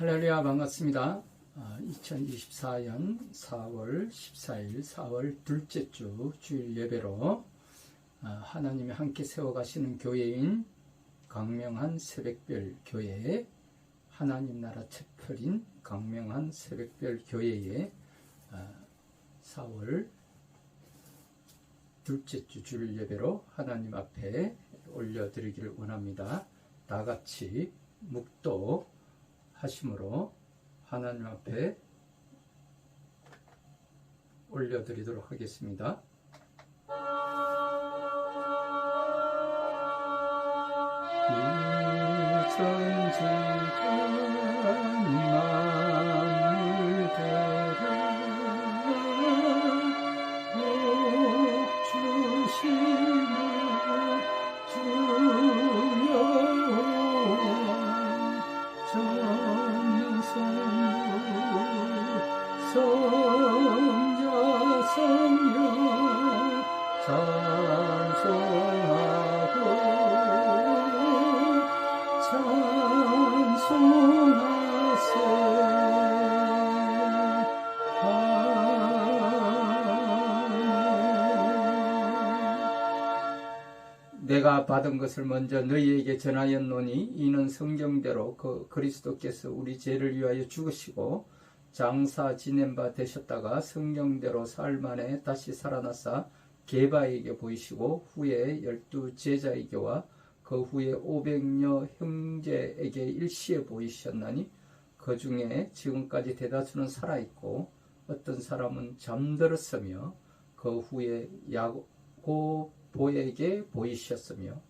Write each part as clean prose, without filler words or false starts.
할렐루야, 반갑습니다. 2024년 4월 14일 4월 둘째 주 주일 예배로 하나님이 함께 세워가시는 교회인 광명한 새벽별 교회, 하나님 나라 채플인 광명한 새벽별 교회에 4월 둘째 주 주일 예배로 하나님 앞에 올려드리기를 원합니다. 다 같이 묵도 하심으로 하나님 앞에 올려드리도록 하겠습니다. 이전지간 만물들은 복 내가 받은 것을 먼저 너희에게 전하였노니 이는 성경대로 그리스도께서 우리 죄를 위하여 죽으시고 장사 지낸 바 되셨다가 성경대로 사흘 만에 다시 살아나사 게바에게 보이시고 후에 12 제자에게와 그 후에 500여 형제에게 일시에 보이셨나니 그 중에 지금까지 대다수는 살아있고 어떤 사람은 잠들었으며 그 후에 야고보에게 보이셨으며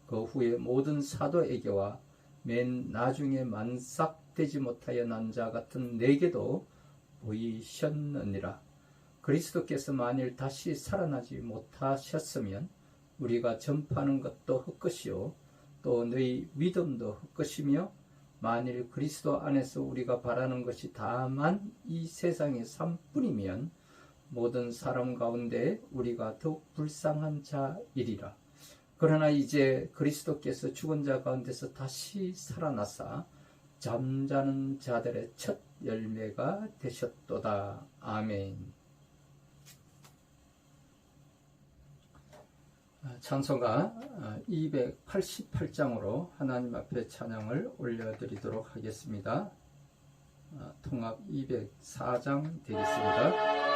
그 후에 모든 사도에게와 맨 나중에 만삭되지 못하여 난 자 같은 내게도 보이셨느니라. 그리스도께서 만일 다시 살아나지 못하셨으면 우리가 전파하는 것도 헛것이요 또 너희 믿음도 헛것이며 만일 그리스도 안에서 우리가 바라는 것이 다만 이 세상의 삶뿐이면 모든 사람 가운데 우리가 더욱 불쌍한 자이리라. 그러나 이제 그리스도께서 죽은 자 가운데서 다시 살아나사 잠자는 자들의 첫 열매가 되셨도다. 아멘. 찬송가 288장으로 하나님 앞에 찬양을 올려드리도록 하겠습니다. 통합 204장 되겠습니다.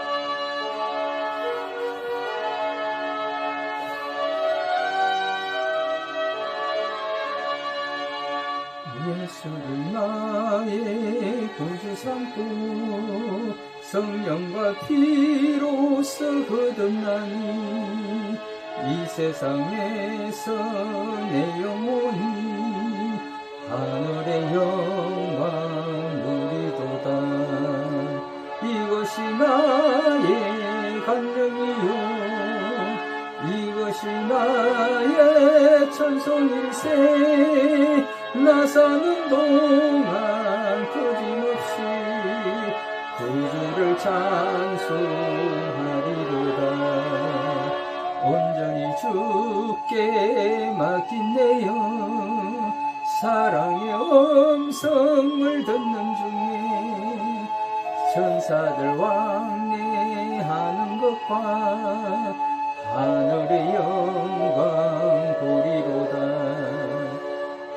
예수를 나의 구주 삼고 성령과 피로써 거듭나니 이 세상에서 내 영혼이 하늘의 영광 누리도다. 이것이 나의 간증이요 이것이 나의 찬송일세. 나 사는 동안 거짐없이 구주를 찬송하리로다. 온전히 주께 맡긴 내 영 사랑의 음성을 듣는 중에 천사들 왕래하는 것과 하늘의 영광 보리로다.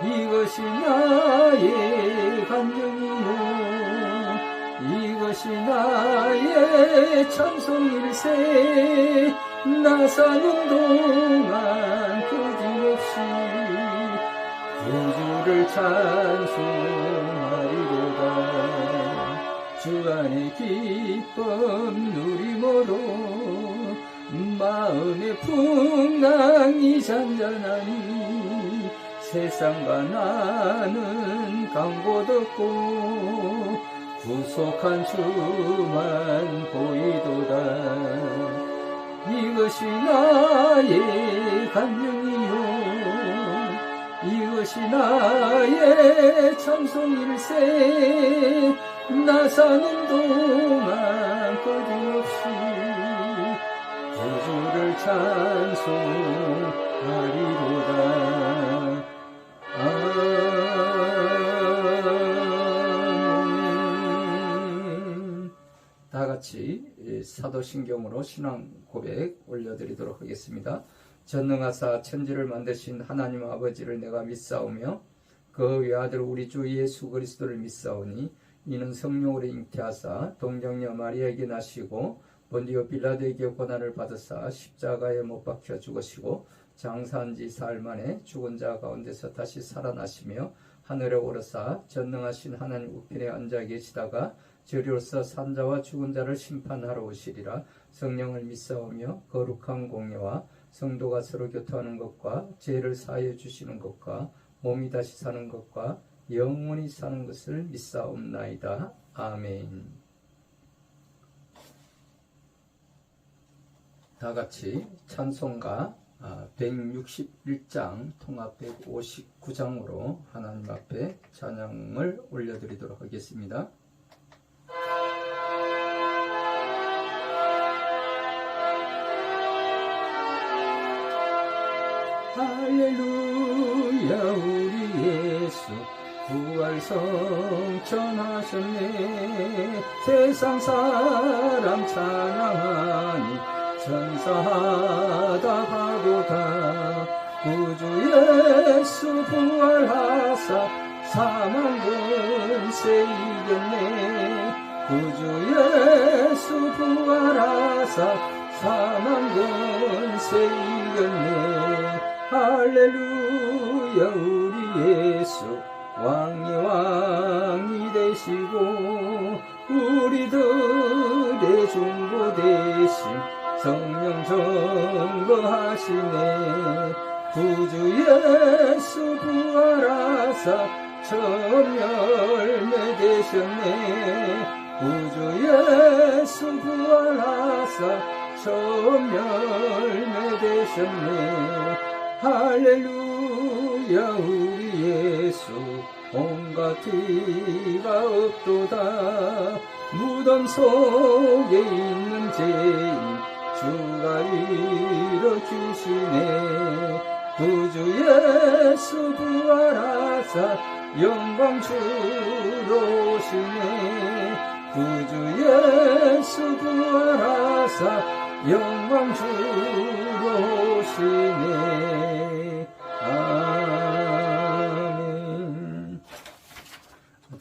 이것이 나의 간증이요 이것이 나의 찬송일세. 나 사는 동안 거짐없이 구주를 찬송하리로다. 주 안의 기쁨 누림으로 마음의 풍랑이 잔잔하니 세상과 나는 강보듣고 구속한 주만 보이도다. 이것이 나의 간증이요 이것이 나의 찬송일세. 나 사는 동안 거짐없이 구주를 찬송하리로다. 아멘. 같이 사도신경으로 신앙 고백 올려드리도록 하겠습니다. 전능하사 천지를 만드신 하나님 아버지를 내가 믿사오며 그 외아들 우리 주 예수 그리스도를 믿사오니 이는 성령으로 잉태하사 동정녀 마리아에게 나시고 본디오 빌라도에게 고난을 받으사 십자가에 못 박혀 죽으시고 장사한 지 사흘 만에 죽은 자 가운데서 다시 살아나시며 하늘에 오르사 전능하신 하나님 우편에 앉아 계시다가 저리로서 산자와 죽은 자를 심판하러 오시리라. 성령을 믿사오며 거룩한 공예와 성도가 서로 교통하는 것과 죄를 사하여 주시는 것과 몸이 다시 사는 것과 영원히 사는 것을 믿사옵나이다. 아멘. 다같이 찬송가 161장 통합 159장으로 하나님 앞에 찬양을 올려드리도록 하겠습니다. 할렐루야 우리 예수 부활 성천하셨네. 세상 사람 찬양하니 천사다 하도다. 구주 예수 부활하사 사망 근세 이겼네. 구주 예수 부활하사 사망 근세 이겼네. 할렐루야 우리 예수 왕이 왕이 되시고 우리들의 중보 대신 성령 전거하시네. 구주 예수 부활하사 처음 열매 되셨네. 구주 예수 부활하사 처음 열매 되셨네. 할렐루야 우리 예수 온갖 티가 없도다. 무덤 속에 있는 죄인 주가 일으키시네. 구주 예수 부활하사 영광 주로 오시네. 구주 예수 부활하사 영광 주로 오시네. 아멘.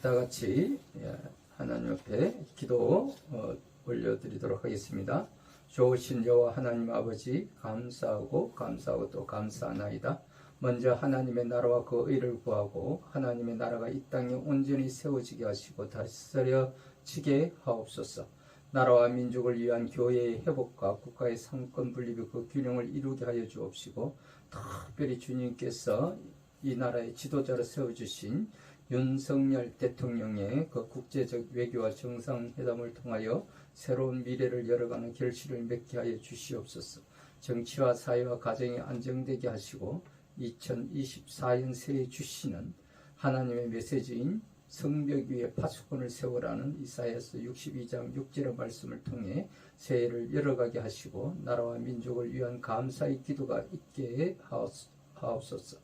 다같이 하나님 앞에 기도 올려드리도록 하겠습니다. 좋으신 여호와 하나님 아버지 감사하고 또 감사하나이다. 먼저 하나님의 나라와 그 의를 구하고 하나님의 나라가 이 땅에 온전히 세워지게 하시고 다스려지게 하옵소서. 나라와 민족을 위한 교회의 회복과 국가의 상권 분립의 그 균형을 이루게 하여 주옵시고, 특별히 주님께서 이 나라의 지도자로 세워주신 윤석열 대통령의 그 국제적 외교와 정상회담을 통하여 새로운 미래를 열어가는 결실을 맺게 하여 주시옵소서. 정치와 사회와 가정이 안정되게 하시고 2024년 새해 주시는 하나님의 메시지인 성벽 위에 파수꾼을 세우라는 이사야서 62장 6절의 말씀을 통해 새해를 열어가게 하시고 나라와 민족을 위한 감사의 기도가 있게 하옵소서.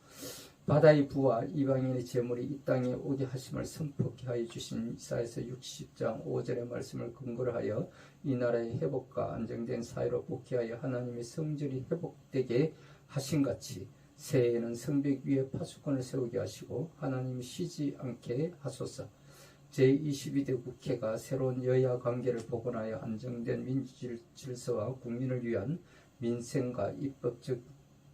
바다의 부와 이방인의 재물이 이 땅에 오게 하심을 선포케 하여 주신 이사야서 60장 5절의 말씀을 근거로 하여 이 나라의 회복과 안정된 사회로 복귀하여 하나님의 성전이 회복되게 하신 같이 새해에는 성벽 위에 파수꾼을 세우게 하시고 하나님이 쉬지 않게 하소서. 제22대 국회가 새로운 여야 관계를 복원하여 안정된 민주질서와 국민을 위한 민생과 입법적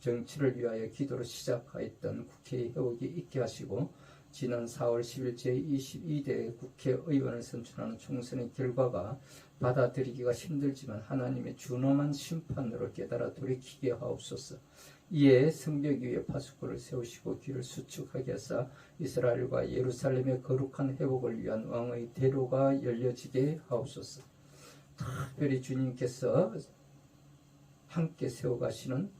정치를 위하여 기도로 시작하였던 국회의 회복이 있게 하시고 지난 4월 10일 제22대 국회의원을 선출하는 총선의 결과가 받아들이기가 힘들지만 하나님의 준엄한 심판으로 깨달아 돌이키게 하옵소서. 이에 성벽 위에 파수꾼을 세우시고 귀를 수축하게 하사 이스라엘과 예루살렘의 거룩한 회복을 위한 왕의 대로가 열려지게 하옵소서. 특별히 주님께서 함께 세워가시는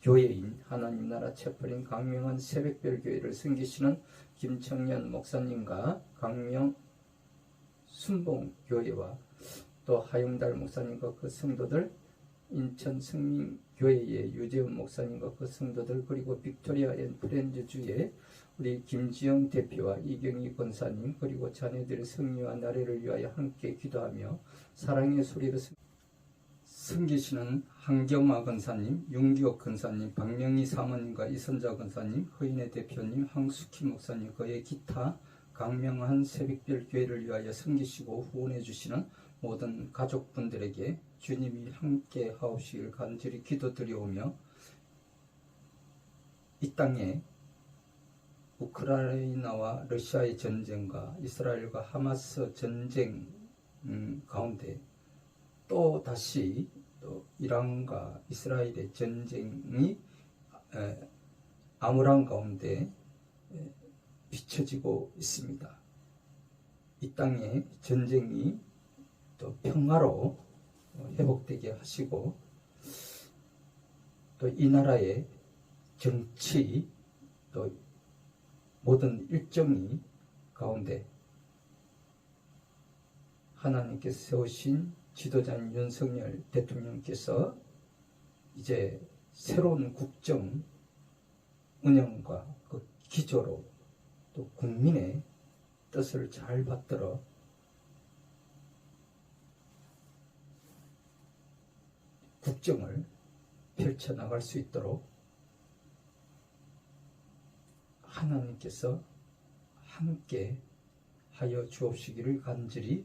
교회인 하나님 나라 채플인 강명한 새벽별 교회를 섬기시는 김청년 목사님과 강명 순봉교회와 또 하용달 목사님과 그 성도들, 인천 성민 교회의 유재훈 목사님과 그 성도들, 그리고 빅토리아 앤 프렌즈 주의 우리 김지영 대표와 이경희 권사님, 그리고 자녀들의 승리와 나래를 위하여 함께 기도하며 사랑의 소리로 섬기시는 한경화 권사님, 윤기옥 권사님, 박명희 사모님과 이선자 권사님, 허인혜 대표님, 황숙희 목사님, 그의 기타 강명한 새벽별 교회를 위하여 섬기시고 후원해 주시는 모든 가족분들에게 주님이 함께 하옵시길 간절히 기도드리오며, 이 땅에 우크라이나와 러시아의 전쟁과 이스라엘과 하마스 전쟁 가운데 또 다시 또 이란과 이스라엘의 전쟁이 암울한 가운데 비춰지고 있습니다. 이 땅의 전쟁이 또 평화로 회복되게 하시고, 또 이 나라의 정치, 또 모든 일정이 가운데 하나님께서 세우신 지도자인 윤석열 대통령께서 이제 새로운 국정 운영과 그 기조로 또 국민의 뜻을 잘 받들어 국정을 펼쳐나갈 수 있도록 하나님께서 함께 하여 주옵시기를 간절히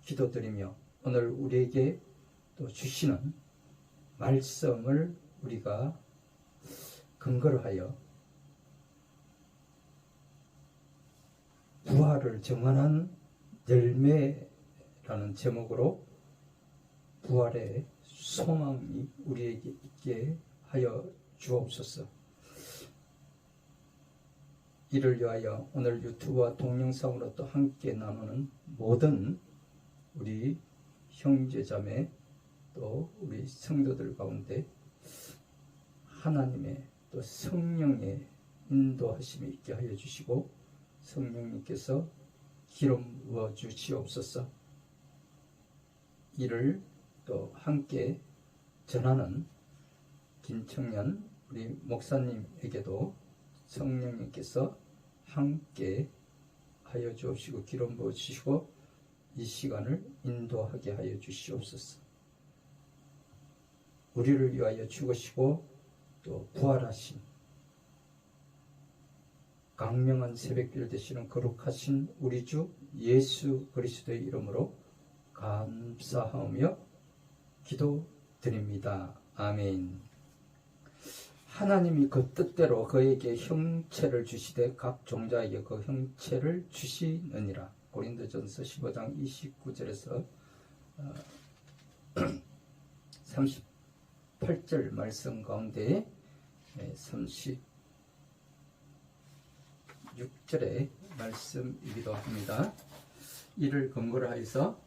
기도드리며, 오늘 우리에게 또 주시는 말씀을 우리가 근거로 하여 부활을 정언한 열매라는 제목으로 부활의 소망이 우리에게 있게 하여 주옵소서. 이를 위하여 오늘 유튜브와 동영상으로 또 함께 나누는 모든 우리 형제자매, 또 우리 성도들 가운데 하나님의 또 성령의 인도하심이 있게 하여 주시고, 성령님께서 기름 부어 주시옵소서. 이를 또 함께 전하는 김청년 우리 목사님에게도 성령님께서 함께 하여 주옵시고 기름 부어 주시고 이 시간을 인도하게 하여 주시옵소서. 우리를 위하여 죽으시고 또 부활하신 강명한 새벽별 되시는 거룩하신 우리 주 예수 그리스도의 이름으로 감사하며 기도드립니다. 아멘. 하나님이 그 뜻대로 그에게 형체를 주시되 각 종자에게 그 형체를 주시느니라. 고린도전서 15장 29절에서 38절 말씀 가운데 36절의 말씀이기도 합니다. 이를 근거로 하여서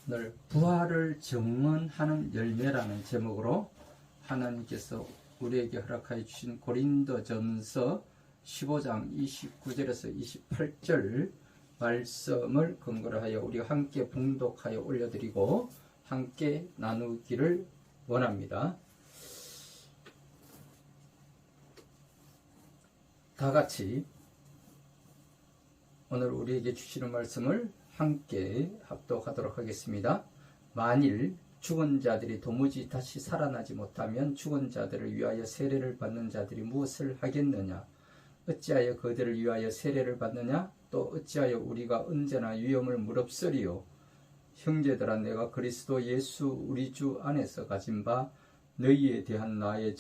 오늘 부활을 증언하는 열매라는 제목으로 하나님께서 우리에게 허락하여 주신 고린도전서 15장 29절에서 28절 말씀을 근거로 하여 우리가 함께 봉독하여 올려드리고 함께 나누기를 원합니다. 다 같이 오늘 우리에게 주시는 말씀을 함께 합독하도록 하겠습니다. 만일 죽은 자들이 도무지 다시 살아나지 못하면 죽은 자들을 위하여 세례를 받는 자들이 무엇을 하겠느냐? 어찌하여 그들을 위하여 세례를 받느냐? 또 어찌하여 우리가 언제나 위험을 무릅쓰리요? 형제들아, 내가 그리스도 예수 우리 주 안에서 가진 바 너희에 대한 나의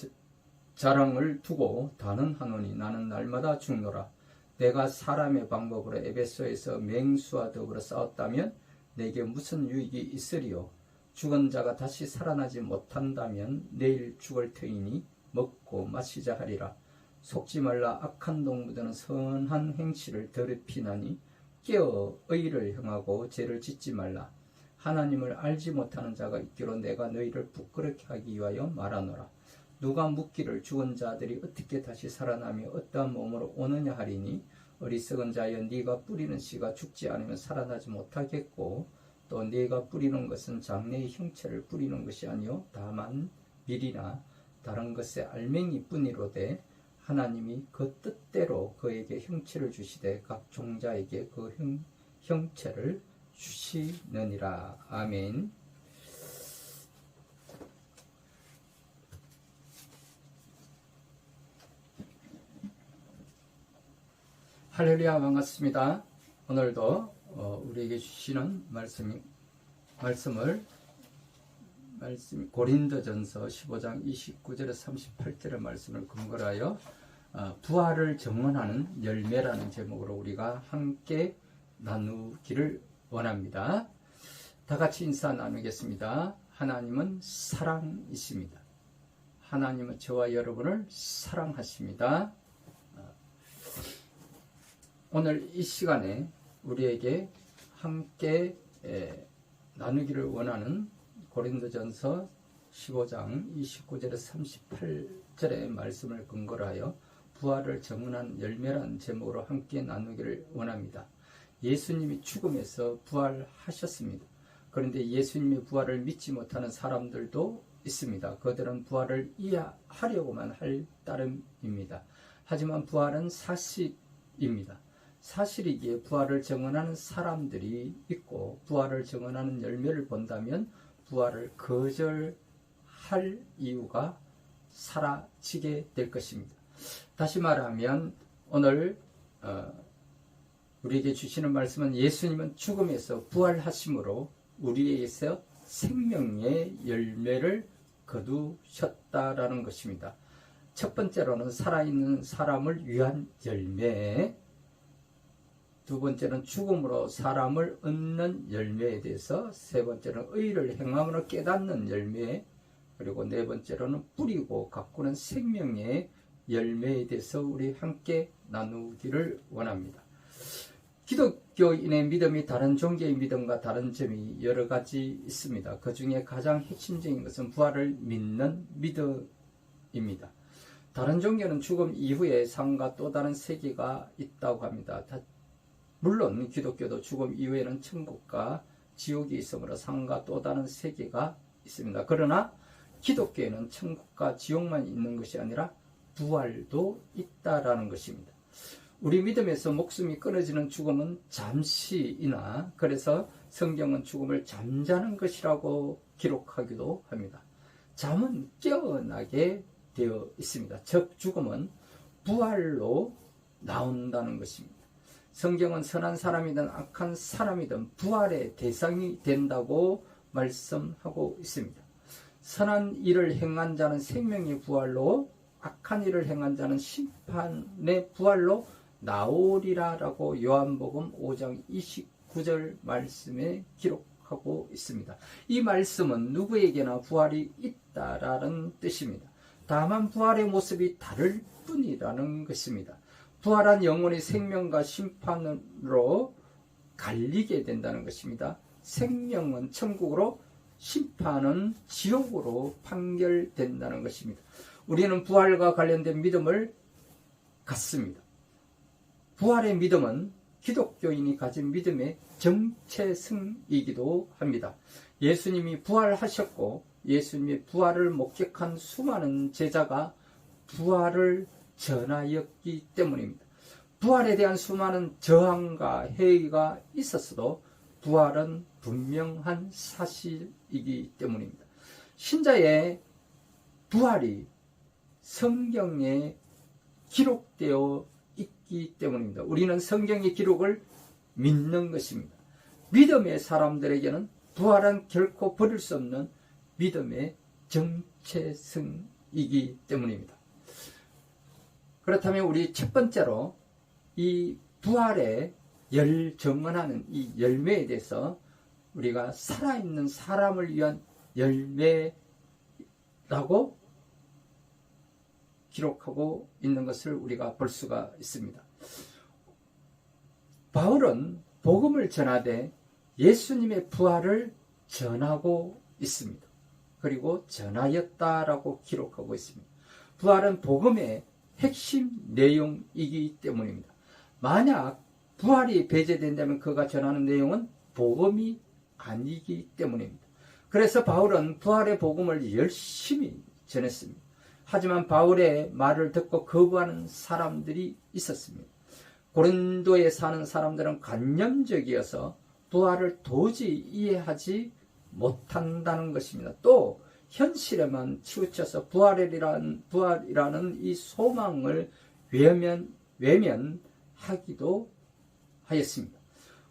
자랑을 두고 단언하노니 나는 날마다 죽노라. 내가 사람의 방법으로 에베소에서 맹수와 더불어 싸웠다면 내게 무슨 유익이 있으리요? 죽은 자가 다시 살아나지 못한다면 내일 죽을 터이니 먹고 마시자 하리라. 속지 말라. 악한 동무들은 선한 행실을 더럽히나니 깨어 의를 행하고 죄를 짓지 말라. 하나님을 알지 못하는 자가 있기로 내가 너희를 부끄럽게 하기 위하여 말하노라. 누가 묻기를 죽은 자들이 어떻게 다시 살아나며 어떠한 몸으로 오느냐 하리니 어리석은 자여, 네가 뿌리는 씨가 죽지 않으면 살아나지 못하겠고 또 네가 뿌리는 것은 장래의 형체를 뿌리는 것이 아니요 다만 밀이나 다른 것의 알맹이 뿐이로되 하나님이 그 뜻대로 그에게 형체를 주시되 각 종자에게 그 형체를 주시느니라. 아멘. 할렐루야, 반갑습니다. 오늘도 우리에게 주시는 말씀을 고린도전서 15장 29절에서 38절의 말씀을 근거로 하여 부활을 증언하는 열매라는 제목으로 우리가 함께 나누기를 원합니다. 다 같이 인사 나누겠습니다. 하나님은 사랑이십니다. 하나님은 저와 여러분을 사랑하십니다. 오늘 이 시간에 우리에게 함께 나누기를 원하는 고린도전서 15장 29절에서 38절의 말씀을 근거로 하여 부활을 증언한 열매라는 제목으로 함께 나누기를 원합니다. 예수님이 죽음에서 부활하셨습니다. 그런데 예수님의 부활을 믿지 못하는 사람들도 있습니다. 그들은 부활을 이해하려고만 할 따름입니다. 하지만 부활은 사실입니다. 사실이기에 부활을 증언하는 사람들이 있고 부활을 증언하는 열매를 본다면 부활을 거절할 이유가 사라지게 될 것입니다. 다시 말하면 오늘 우리에게 주시는 말씀은 예수님은 죽음에서 부활하심으로 우리에게서 생명의 열매를 거두셨다라는 것입니다. 첫 번째로는 살아있는 사람을 위한 열매, 두 번째는 죽음으로 사람을 얻는 열매에 대해서, 세 번째는 의를 행함으로 깨닫는 열매, 그리고 네 번째로는 뿌리고 가꾸는 생명의 열매에 대해서 우리 함께 나누기를 원합니다. 기독교인의 믿음이 다른 종교의 믿음과 다른 점이 여러 가지 있습니다. 그 중에 가장 핵심적인 것은 부활을 믿는 믿음입니다. 다른 종교는 죽음 이후에 삶과 또 다른 세계가 있다고 합니다. 물론 기독교도 죽음 이후에는 천국과 지옥이 있으므로 삶과 또 다른 세계가 있습니다. 그러나 기독교에는 천국과 지옥만 있는 것이 아니라 부활도 있다라는 것입니다. 우리 믿음에서 목숨이 끊어지는 죽음은 잠시이나, 그래서 성경은 죽음을 잠자는 것이라고 기록하기도 합니다. 잠은 깨어나게 되어 있습니다. 즉 죽음은 부활로 나온다는 것입니다. 성경은 선한 사람이든 악한 사람이든 부활의 대상이 된다고 말씀하고 있습니다. 선한 일을 행한 자는 생명의 부활로, 악한 일을 행한 자는 심판의 부활로 나오리라라고 요한복음 5장 29절 말씀에 기록하고 있습니다. 이 말씀은 누구에게나 부활이 있다라는 뜻입니다. 다만 부활의 모습이 다를 뿐이라는 것입니다. 부활한 영혼이 생명과 심판으로 갈리게 된다는 것입니다. 생명은 천국으로, 심판은 지옥으로 판결된다는 것입니다. 우리는 부활과 관련된 믿음을 갖습니다. 부활의 믿음은 기독교인이 가진 믿음의 정체성이기도 합니다. 예수님이 부활하셨고 예수님의 부활을 목격한 수많은 제자가 부활을 전하였기 때문입니다. 부활에 대한 수많은 저항과 회의가 있었어도 부활은 분명한 사실이기 때문입니다. 신자의 부활이 성경에 기록되어 있기 때문입니다. 우리는 성경의 기록을 믿는 것입니다. 믿음의 사람들에게는 부활은 결코 버릴 수 없는 믿음의 정체성이기 때문입니다. 그렇다면 우리 첫 번째로 이 부활의 증언하는 이 열매에 대해서 우리가 살아있는 사람을 위한 열매라고 기록하고 있는 것을 우리가 볼 수가 있습니다. 바울은 복음을 전하되 예수님의 부활을 전하고 있습니다. 그리고 전하였다라고 기록하고 있습니다. 부활은 복음의 핵심 내용이기 때문입니다. 만약 부활이 배제된다면 그가 전하는 내용은 복음이 아니기 때문입니다. 그래서 바울은 부활의 복음을 열심히 전했습니다. 하지만 바울의 말을 듣고 거부하는 사람들이 있었습니다. 고린도에 사는 사람들은 관념적이어서 부활을 도저히 이해하지 못한다는 것입니다. 또 현실에만 치우쳐서 부활이라는 이 소망을 외면하기도 하였습니다.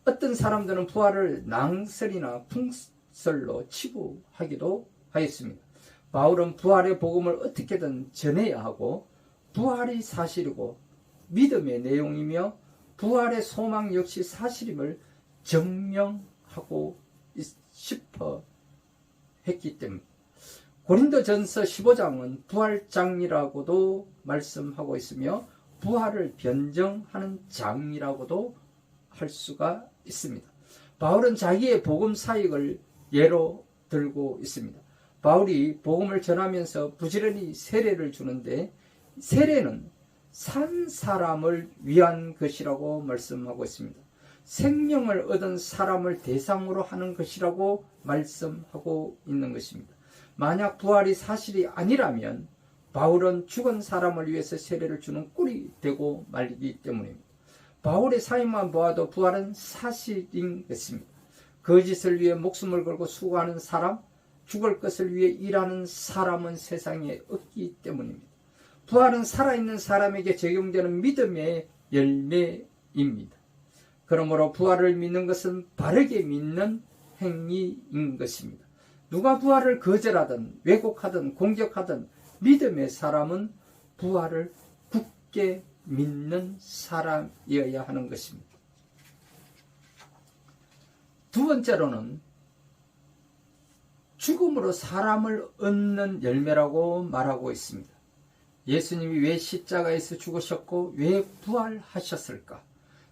어떤 사람들은 부활을 낭설이나 풍설로 치부하기도 하였습니다. 바울은 부활의 복음을 어떻게든 전해야 하고 부활이 사실이고 믿음의 내용이며 부활의 소망 역시 사실임을 증명하고 싶어 했기 때문에 고린도전서 15장은 부활장이라고도 말씀하고 있으며 부활을 변증하는 장이라고도 할 수가 있습니다. 바울은 자기의 복음 사역을 예로 들고 있습니다. 바울이 복음을 전하면서 부지런히 세례를 주는데 세례는 산 사람을 위한 것이라고 말씀하고 있습니다. 생명을 얻은 사람을 대상으로 하는 것이라고 말씀하고 있는 것입니다. 만약 부활이 사실이 아니라면 바울은 죽은 사람을 위해서 세례를 주는 꼴이 되고 말기 때문입니다. 바울의 사역만 보아도 부활은 사실인 것입니다. 거짓을 위해 목숨을 걸고 수고하는 사람, 죽을 것을 위해 일하는 사람은 세상에 없기 때문입니다. 부활은 살아있는 사람에게 적용되는 믿음의 열매입니다. 그러므로 부활을 믿는 것은 바르게 믿는 행위인 것입니다. 누가 부활을 거절하든 왜곡하든 공격하든 믿음의 사람은 부활을 굳게 믿는 사람이어야 하는 것입니다. 두 번째로는 죽음으로 사람을 얻는 열매라고 말하고 있습니다. 예수님이 왜 십자가에서 죽으셨고 왜 부활하셨을까?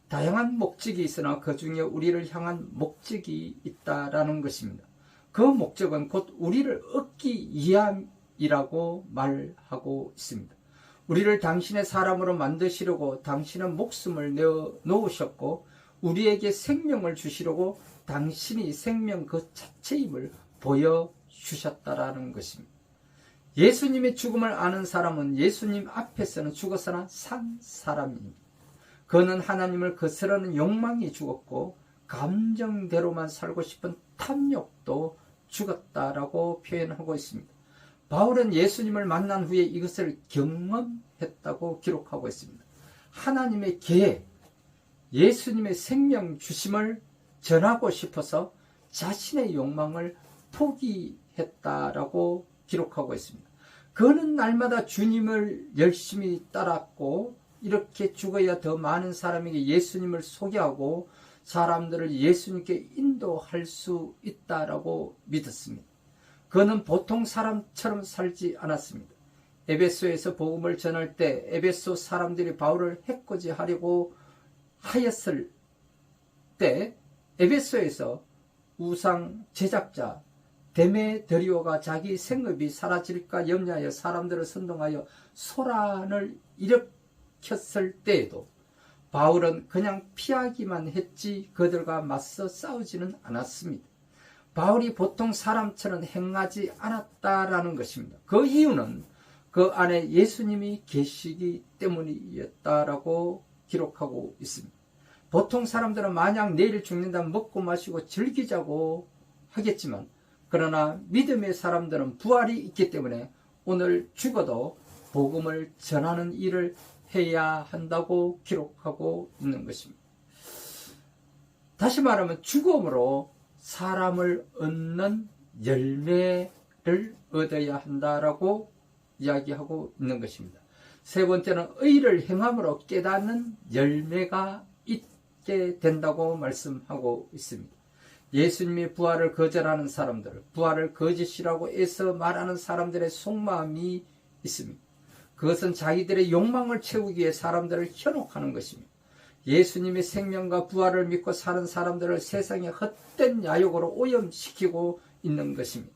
다양한 목적이 있으나 그 중에 우리를 향한 목적이 있다라는 것입니다. 그 목적은 곧 우리를 얻기 위함이라고 말하고 있습니다. 우리를 당신의 사람으로 만드시려고 당신은 목숨을 내어 놓으셨고 우리에게 생명을 주시려고 당신이 생명 그 자체임을 보여주셨다라는 것입니다. 예수님의 죽음을 아는 사람은 예수님 앞에서는 죽었으나 산 사람입니다. 그는 하나님을 거스르는 욕망이 죽었고 감정대로만 살고 싶은 탐욕도 죽었다라고 표현하고 있습니다. 바울은 예수님을 만난 후에 이것을 경험했다고 기록하고 있습니다. 하나님의 계획, 예수님의 생명 주심을 전하고 싶어서 자신의 욕망을 포기했다라고 기록하고 있습니다. 그는 날마다 주님을 열심히 따랐고 이렇게 죽어야 더 많은 사람에게 예수님을 소개하고 사람들을 예수님께 인도할 수 있다라고 믿었습니다. 그는 보통 사람처럼 살지 않았습니다. 에베소에서 복음을 전할 때 에베소 사람들이 바울을 해코지하려고 하였을 때 에베소에서 우상 제작자 데메드리오가 자기 생업이 사라질까 염려하여 사람들을 선동하여 소란을 일으켰을 때에도 바울은 그냥 피하기만 했지 그들과 맞서 싸우지는 않았습니다. 바울이 보통 사람처럼 행하지 않았다라는 것입니다. 그 이유는 그 안에 예수님이 계시기 때문이었다라고 기록하고 있습니다. 보통 사람들은 만약 내일 죽는다면 먹고 마시고 즐기자고 하겠지만 그러나 믿음의 사람들은 부활이 있기 때문에 오늘 죽어도 복음을 전하는 일을 해야 한다고 기록하고 있는 것입니다. 다시 말하면 죽음으로 사람을 얻는 열매를 얻어야 한다라고 이야기하고 있는 것입니다. 세 번째는 의를 행함으로 깨닫는 열매가 있게 된다고 말씀하고 있습니다. 예수님의 부활을 거절하는 사람들, 부활을 거짓이라고 애써 말하는 사람들의 속마음이 있습니다. 그것은 자기들의 욕망을 채우기 위해 사람들을 현혹하는 것입니다. 예수님의 생명과 부활을 믿고 사는 사람들을 세상의 헛된 야욕으로 오염시키고 있는 것입니다.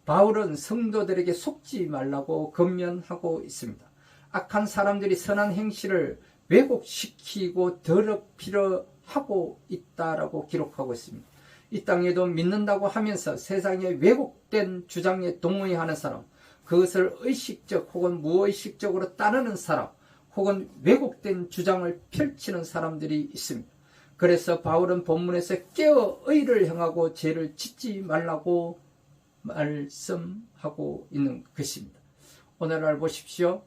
바울은 성도들에게 속지 말라고 권면하고 있습니다. 악한 사람들이 선한 행실을 왜곡시키고 더럽히려 하고 있다라고 기록하고 있습니다. 이 땅에도 믿는다고 하면서 세상의 왜곡된 주장에 동의하는 사람, 그것을 의식적 혹은 무의식적으로 따르는 사람, 혹은 왜곡된 주장을 펼치는 사람들이 있습니다. 그래서 바울은 본문에서 깨어 의를 행하고 죄를 짓지 말라고 말씀하고 있는 것입니다. 오늘날 보십시오.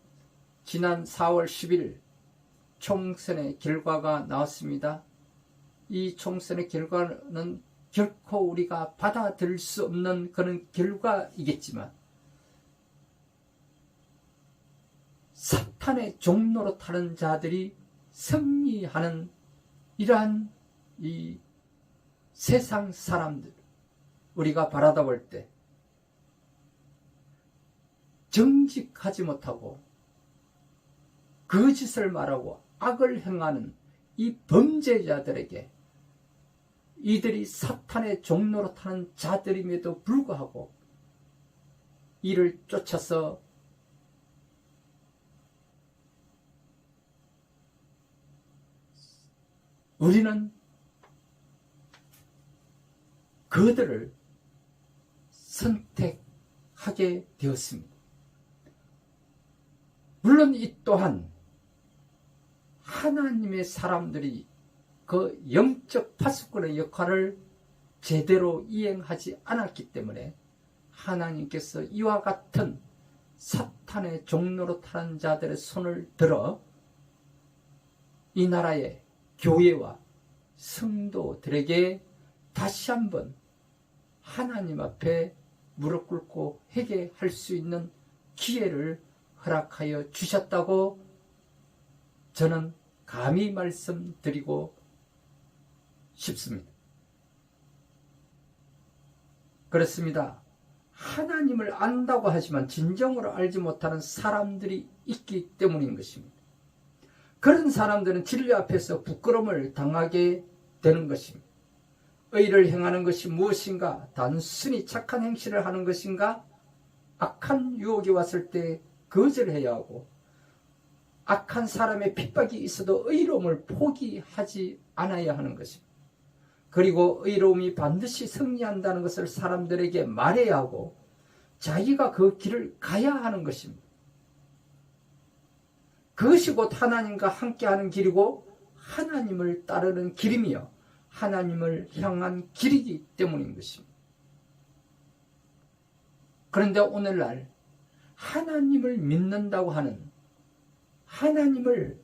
지난 4월 10일 총선의 결과가 나왔습니다. 이 총선의 결과는 결코 우리가 받아들일 수 없는 그런 결과이겠지만 사탄의 종로로 타는 자들이 승리하는 이러한 이 세상 사람들, 우리가 바라다 볼 때 정직하지 못하고 거짓을 말하고 악을 행하는 이 범죄자들에게 이들이 사탄의 종로로 타는 자들임에도 불구하고 이를 쫓아서 우리는 그들을 선택하게 되었습니다. 물론 이 또한 하나님의 사람들이 그 영적 파수꾼의 역할을 제대로 이행하지 않았기 때문에 하나님께서 이와 같은 사탄의 종로로 타는 자들의 손을 들어 이 나라의 교회와 성도들에게 다시 한번 하나님 앞에 무릎 꿇고 회개할 수 있는 기회를 허락하여 주셨다고 저는 감히 말씀드리고 싶습니다. 그렇습니다. 하나님을 안다고 하지만 진정으로 알지 못하는 사람들이 있기 때문인 것입니다. 그런 사람들은 진리 앞에서 부끄러움을 당하게 되는 것입니다. 의를 행하는 것이 무엇인가? 단순히 착한 행실을 하는 것인가? 악한 유혹이 왔을 때 거절해야 하고 악한 사람의 핍박이 있어도 의로움을 포기하지 않아야 하는 것입니다. 그리고 의로움이 반드시 승리한다는 것을 사람들에게 말해야 하고 자기가 그 길을 가야 하는 것입니다. 그것이 곧 하나님과 함께하는 길이고 하나님을 따르는 길이며 하나님을 향한 길이기 때문인 것입니다. 그런데 오늘날 하나님을 믿는다고 하는, 하나님을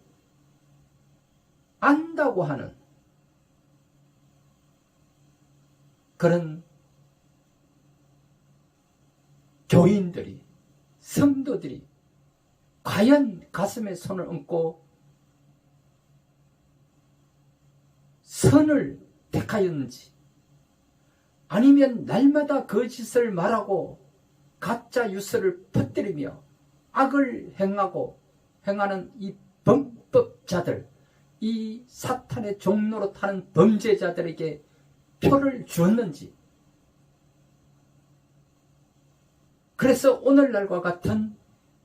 안다고 하는 그런 교인들이, 성도들이 과연 가슴에 손을 얹고 선을 택하였는지, 아니면 날마다 거짓을 말하고 가짜 뉴스를 퍼뜨리며 악을 행하는 이 범법자들, 이 사탄의 종로로 타는 범죄자들에게 표를 주었는지, 그래서 오늘날과 같은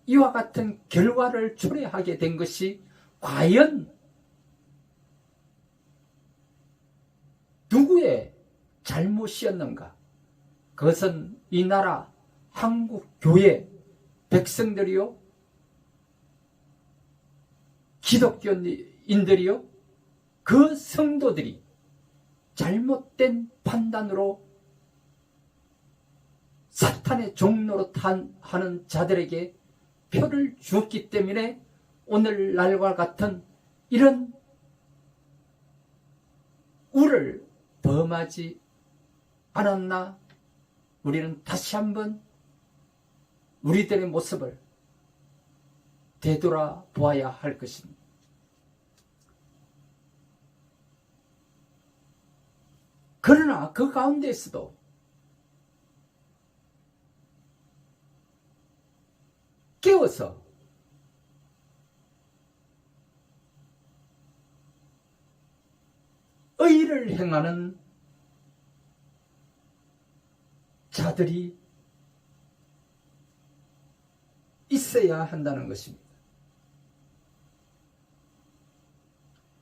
이와 같은 결과를 초래하게 된 것이 과연 누구의 잘못이었는가? 그것은 이 나라 한국 교회 백성들이요, 기독교인들이요, 그 성도들이 잘못된 판단으로 사탄의 종로로 하는 자들에게 표를 주었기 때문에 오늘날과 같은 이런 우를 범하지 않았나? 우리는 다시 한번 우리들의 모습을 되돌아보아야 할 것입니다. 그러나 그 가운데에서도 깨워서 의를 행하는 자들이 있어야 한다는 것입니다.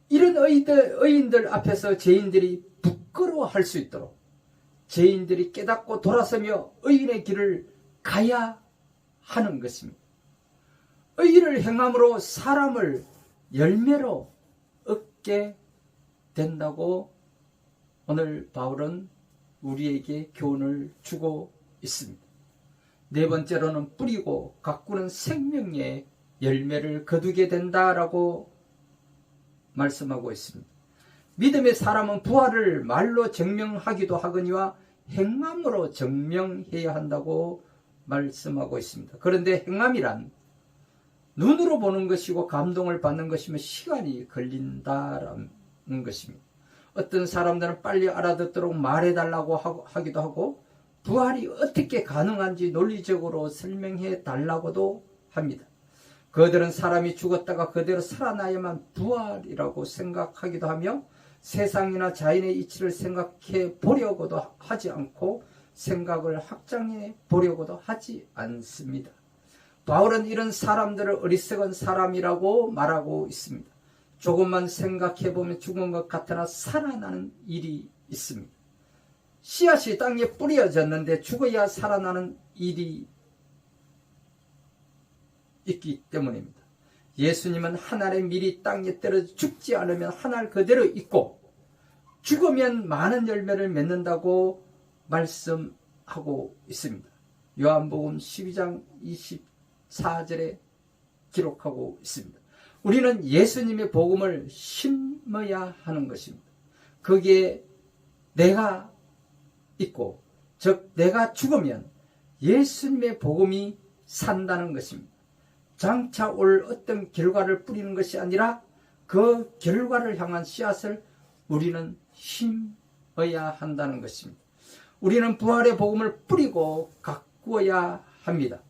이런 의인들 앞에서 죄인들이 부끄러워할 수 있도록 죄인들이 깨닫고 돌아서며 의인의 길을 가야 하는 것입니다. 의를 행함으로 사람을 열매로 얻게 된다고 오늘 바울은 우리에게 교훈을 주고 있습니다. 네 번째로는 뿌리고 가꾸는 생명의 열매를 거두게 된다라고 말씀하고 있습니다. 믿음의 사람은 부활을 말로 증명하기도 하거니와 행함으로 증명해야 한다고 말씀하고 있습니다. 그런데 행함이란 눈으로 보는 것이고 감동을 받는 것이면 시간이 걸린다라는 것입니다. 어떤 사람들은 빨리 알아듣도록 말해달라고 하기도 하고 부활이 어떻게 가능한지 논리적으로 설명해 달라고도 합니다. 그들은 사람이 죽었다가 그대로 살아나야만 부활이라고 생각하기도 하며 세상이나 자연의 이치를 생각해 보려고도 하지 않고 생각을 확장해 보려고도 하지 않습니다. 바울은 이런 사람들을 어리석은 사람이라고 말하고 있습니다. 조금만 생각해 보면 죽은 것 같으나 살아나는 일이 있습니다. 씨앗이 땅에 뿌려졌는데 죽어야 살아나는 일이 있기 때문입니다. 예수님은 한 알의 밀이 땅에 떨어져 죽지 않으면 한 알 그대로 있고 죽으면 많은 열매를 맺는다고 말씀하고 있습니다. 요한복음 12장 24절에 기록하고 있습니다. 우리는 예수님의 복음을 심어야 하는 것입니다. 거기에 내가 있고 즉 내가 죽으면 예수님의 복음이 산다는 것입니다. 장차 올 어떤 결과를 뿌리는 것이 아니라 그 결과를 향한 씨앗을 우리는 심어야 한다는 것입니다. 우리는 부활의 복음을 뿌리고 가꾸어야 합니다.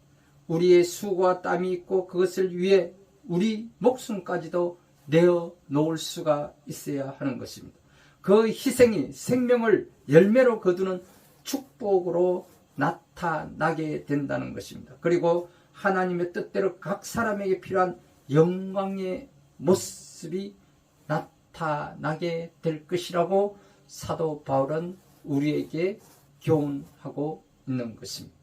우리의 수고와 땀이 있고 그것을 위해 우리 목숨까지도 내어 놓을 수가 있어야 하는 것입니다. 그 희생이 생명을 열매로 거두는 축복으로 나타나게 된다는 것입니다. 그리고 하나님의 뜻대로 각 사람에게 필요한 영광의 모습이 나타나게 될 것이라고 사도 바울은 우리에게 교훈하고 있는 것입니다.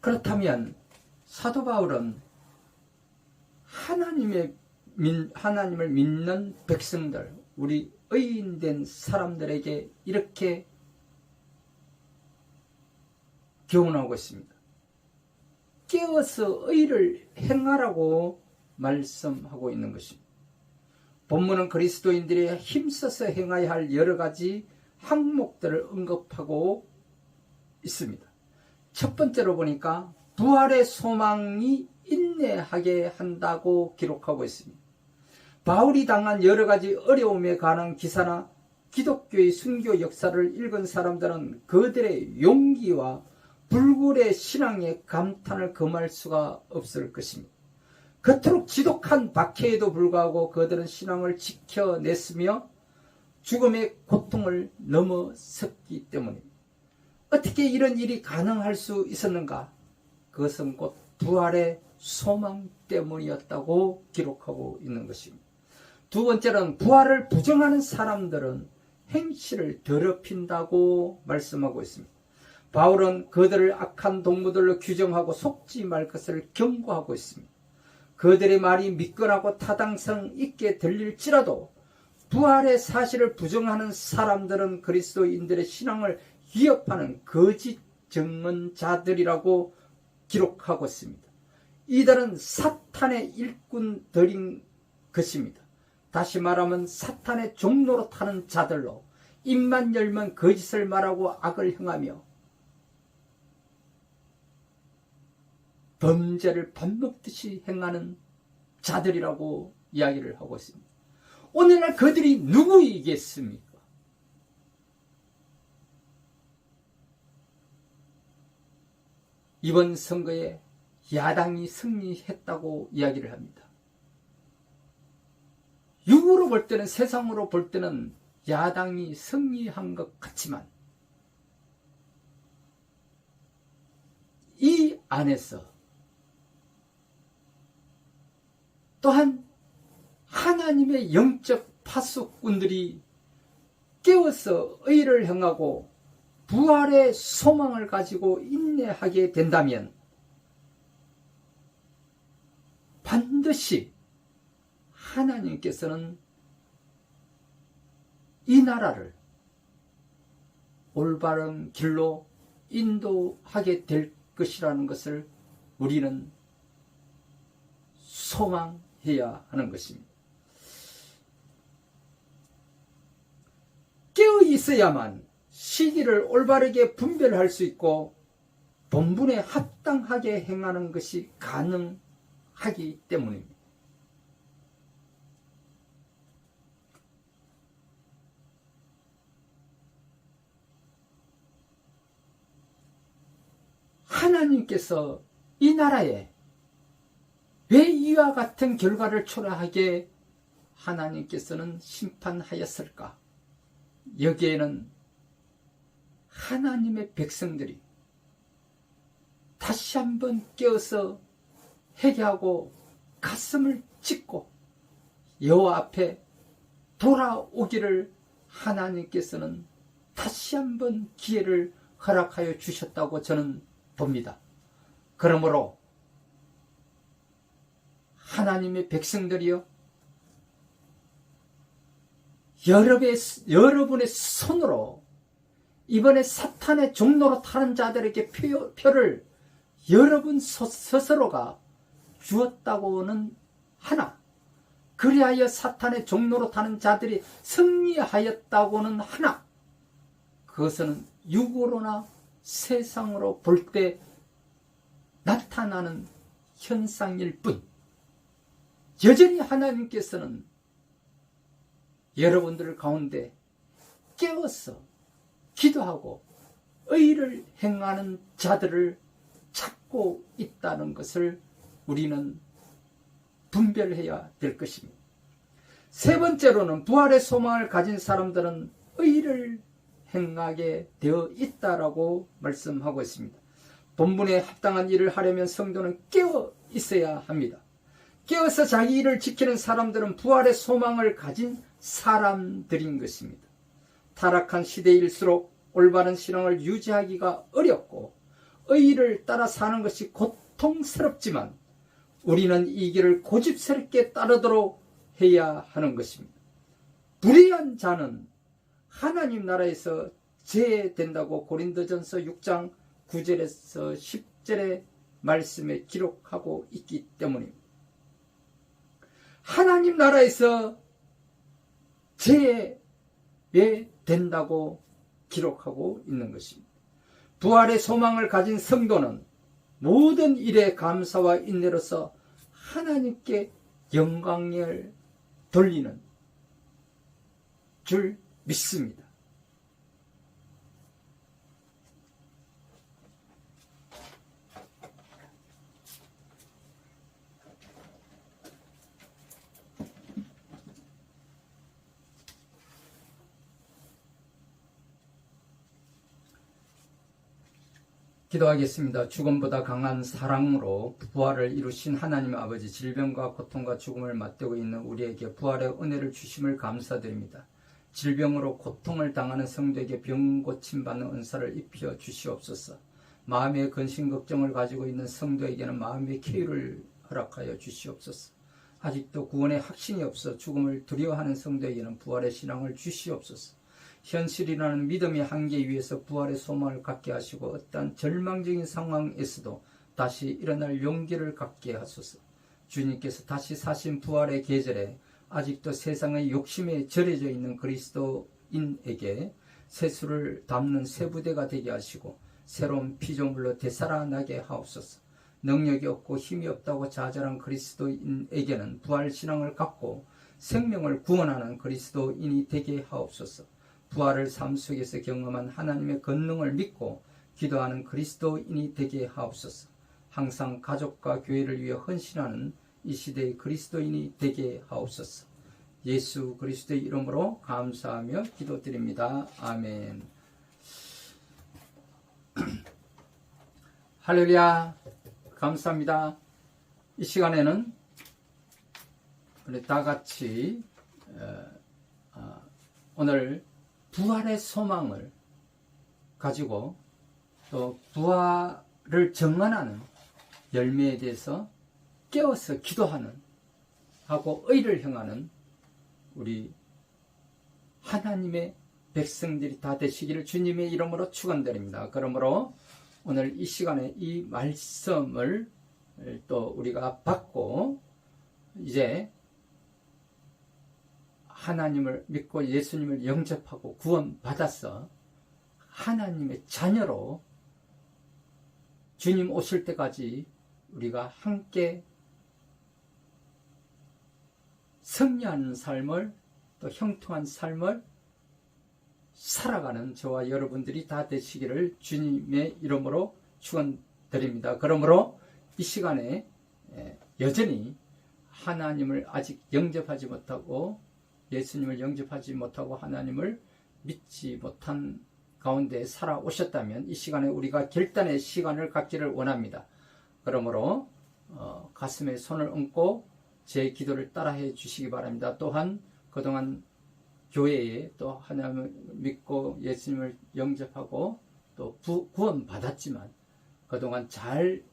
그렇다면 사도 바울은 하나님을 믿는 백성들, 우리 의인된 사람들에게 이렇게 교훈하고 있습니다. 깨어서 의를 행하라고 말씀하고 있는 것입니다. 본문은 그리스도인들이 힘써서 행해야 할 여러 가지 항목들을 언급하고 있습니다. 첫 번째로 보니까 부활의 소망이 인내하게 한다고 기록하고 있습니다. 바울이 당한 여러 가지 어려움에 관한 기사나 기독교의 순교 역사를 읽은 사람들은 그들의 용기와 불굴의 신앙에 감탄을 금할 수가 없을 것입니다. 그토록 지독한 박해에도 불구하고 그들은 신앙을 지켜냈으며 죽음의 고통을 넘어섰기 때문입니다. 어떻게 이런 일이 가능할 수 있었는가? 그것은 곧 부활의 소망 때문이었다고 기록하고 있는 것입니다. 두 번째는 부활을 부정하는 사람들은 행실을 더럽힌다고 말씀하고 있습니다. 바울은 그들을 악한 동무들로 규정하고 속지 말 것을 경고하고 있습니다. 그들의 말이 미끈하고 타당성 있게 들릴지라도 부활의 사실을 부정하는 사람들은 그리스도인들의 신앙을 위협하는 거짓 증언자들이라고 기록하고 있습니다. 이들은 사탄의 일꾼들인 것입니다. 다시 말하면 사탄의 종로로 타는 자들로 입만 열면 거짓을 말하고 악을 행하며 범죄를 밥 먹듯이 행하는 자들이라고 이야기를 하고 있습니다. 오늘날 그들이 누구이겠습니까? 이번 선거에 야당이 승리했다고 이야기를 합니다. 육으로 볼 때는, 세상으로 볼 때는 야당이 승리한 것 같지만 이 안에서 또한 하나님의 영적 파수꾼들이 깨어서 의를 행하고 부활의 소망을 가지고 인내하게 된다면 반드시 하나님께서는 이 나라를 올바른 길로 인도하게 될 것이라는 것을 우리는 소망해야 하는 것입니다. 깨어 있어야만 시기를 올바르게 분별할 수 있고 본분에 합당하게 행하는 것이 가능하기 때문입니다. 하나님께서 이 나라에 왜 이와 같은 결과를 초래하게 하나님께서는 심판하였을까? 여기에는 하나님의 백성들이 다시 한번 깨어서 회개하고 가슴을 찢고 여호와 앞에 돌아오기를 하나님께서는 다시 한번 기회를 허락하여 주셨다고 저는 봅니다. 그러므로 하나님의 백성들이여, 여러분의 손으로 이번에 사탄의 종로로 타는 자들에게 표를 여러분 스스로가 주었다고는 하나, 그리하여 사탄의 종로로 타는 자들이 승리하였다고는 하나, 그것은 육으로나 세상으로 볼 때 나타나는 현상일 뿐, 여전히 하나님께서는 여러분들 가운데 깨어서 기도하고 의를 행하는 자들을 찾고 있다는 것을 우리는 분별해야 될 것입니다. 세 번째로는 부활의 소망을 가진 사람들은 의를 행하게 되어 있다라고 말씀하고 있습니다. 본분에 합당한 일을 하려면 성도는 깨어 있어야 합니다. 깨어서 자기 일을 지키는 사람들은 부활의 소망을 가진 사람들인 것입니다. 타락한 시대일수록 올바른 신앙을 유지하기가 어렵고 의의를 따라 사는 것이 고통스럽지만 우리는 이 길을 고집스럽게 따르도록 해야 하는 것입니다. 불의한 자는 하나님 나라에서 제외된다고 고린도전서 6장 9절에서 10절의 말씀에 기록하고 있기 때문입니다. 하나님 나라에서 제외된다고 기록하고 있는 것입니다. 부활의 소망을 가진 성도는 모든 일에 감사와 인내로서 하나님께 영광을 돌리는 줄 믿습니다. 기도하겠습니다. 죽음보다 강한 사랑으로 부활을 이루신 하나님 아버지, 질병과 고통과 죽음을 맞대고 있는 우리에게 부활의 은혜를 주심을 감사드립니다. 질병으로 고통을 당하는 성도에게 병 고침 받는 은사를 입혀 주시옵소서. 마음의 근심 걱정을 가지고 있는 성도에게는 마음의 쾌유를 허락하여 주시옵소서. 아직도 구원의 확신이 없어 죽음을 두려워하는 성도에게는 부활의 신앙을 주시옵소서. 현실이라는 믿음의 한계 위에서 부활의 소망을 갖게 하시고 어떠한 절망적인 상황에서도 다시 일어날 용기를 갖게 하소서. 주님께서 다시 사신 부활의 계절에 아직도 세상의 욕심에 절여져 있는 그리스도인에게 세수를 담는 세부대가 되게 하시고 새로운 피조물로 되살아나게 하옵소서. 능력이 없고 힘이 없다고 좌절한 그리스도인에게는 부활 신앙을 갖고 생명을 구원하는 그리스도인이 되게 하옵소서. 부활을 삶 속에서 경험한 하나님의 권능을 믿고 기도하는 그리스도인이 되게 하옵소서. 항상 가족과 교회를 위해 헌신하는 이 시대의 그리스도인이 되게 하옵소서. 예수 그리스도의 이름으로 감사하며 기도드립니다. 아멘. 할렐루야. 감사합니다. 이 시간에는 우리 다 같이 오늘 부활의 소망을 가지고 또 부활을 증언하는 열매에 대해서 깨어서 기도하는 하고 의를 행하는 우리 하나님의 백성들이 다 되시기를 주님의 이름으로 축원드립니다. 그러므로 오늘 이 시간에 이 말씀을 또 우리가 받고 이제 하나님을 믿고 예수님을 영접하고 구원받아서 하나님의 자녀로 주님 오실 때까지 우리가 함께 승리하는 삶을 또 형통한 삶을 살아가는 저와 여러분들이 다 되시기를 주님의 이름으로 축원드립니다. 그러므로 이 시간에 여전히 하나님을 아직 영접하지 못하고 예수님을 영접하지 못하고 하나님을 믿지 못한 가운데 살아오셨다면 이 시간에 우리가 결단의 시간을 갖기를 원합니다. 그러므로 가슴에 손을 얹고 제 기도를 따라해 주시기 바랍니다. 또한 그동안 교회에 또 하나님을 믿고 예수님을 영접하고 또 구원받았지만 그동안 잘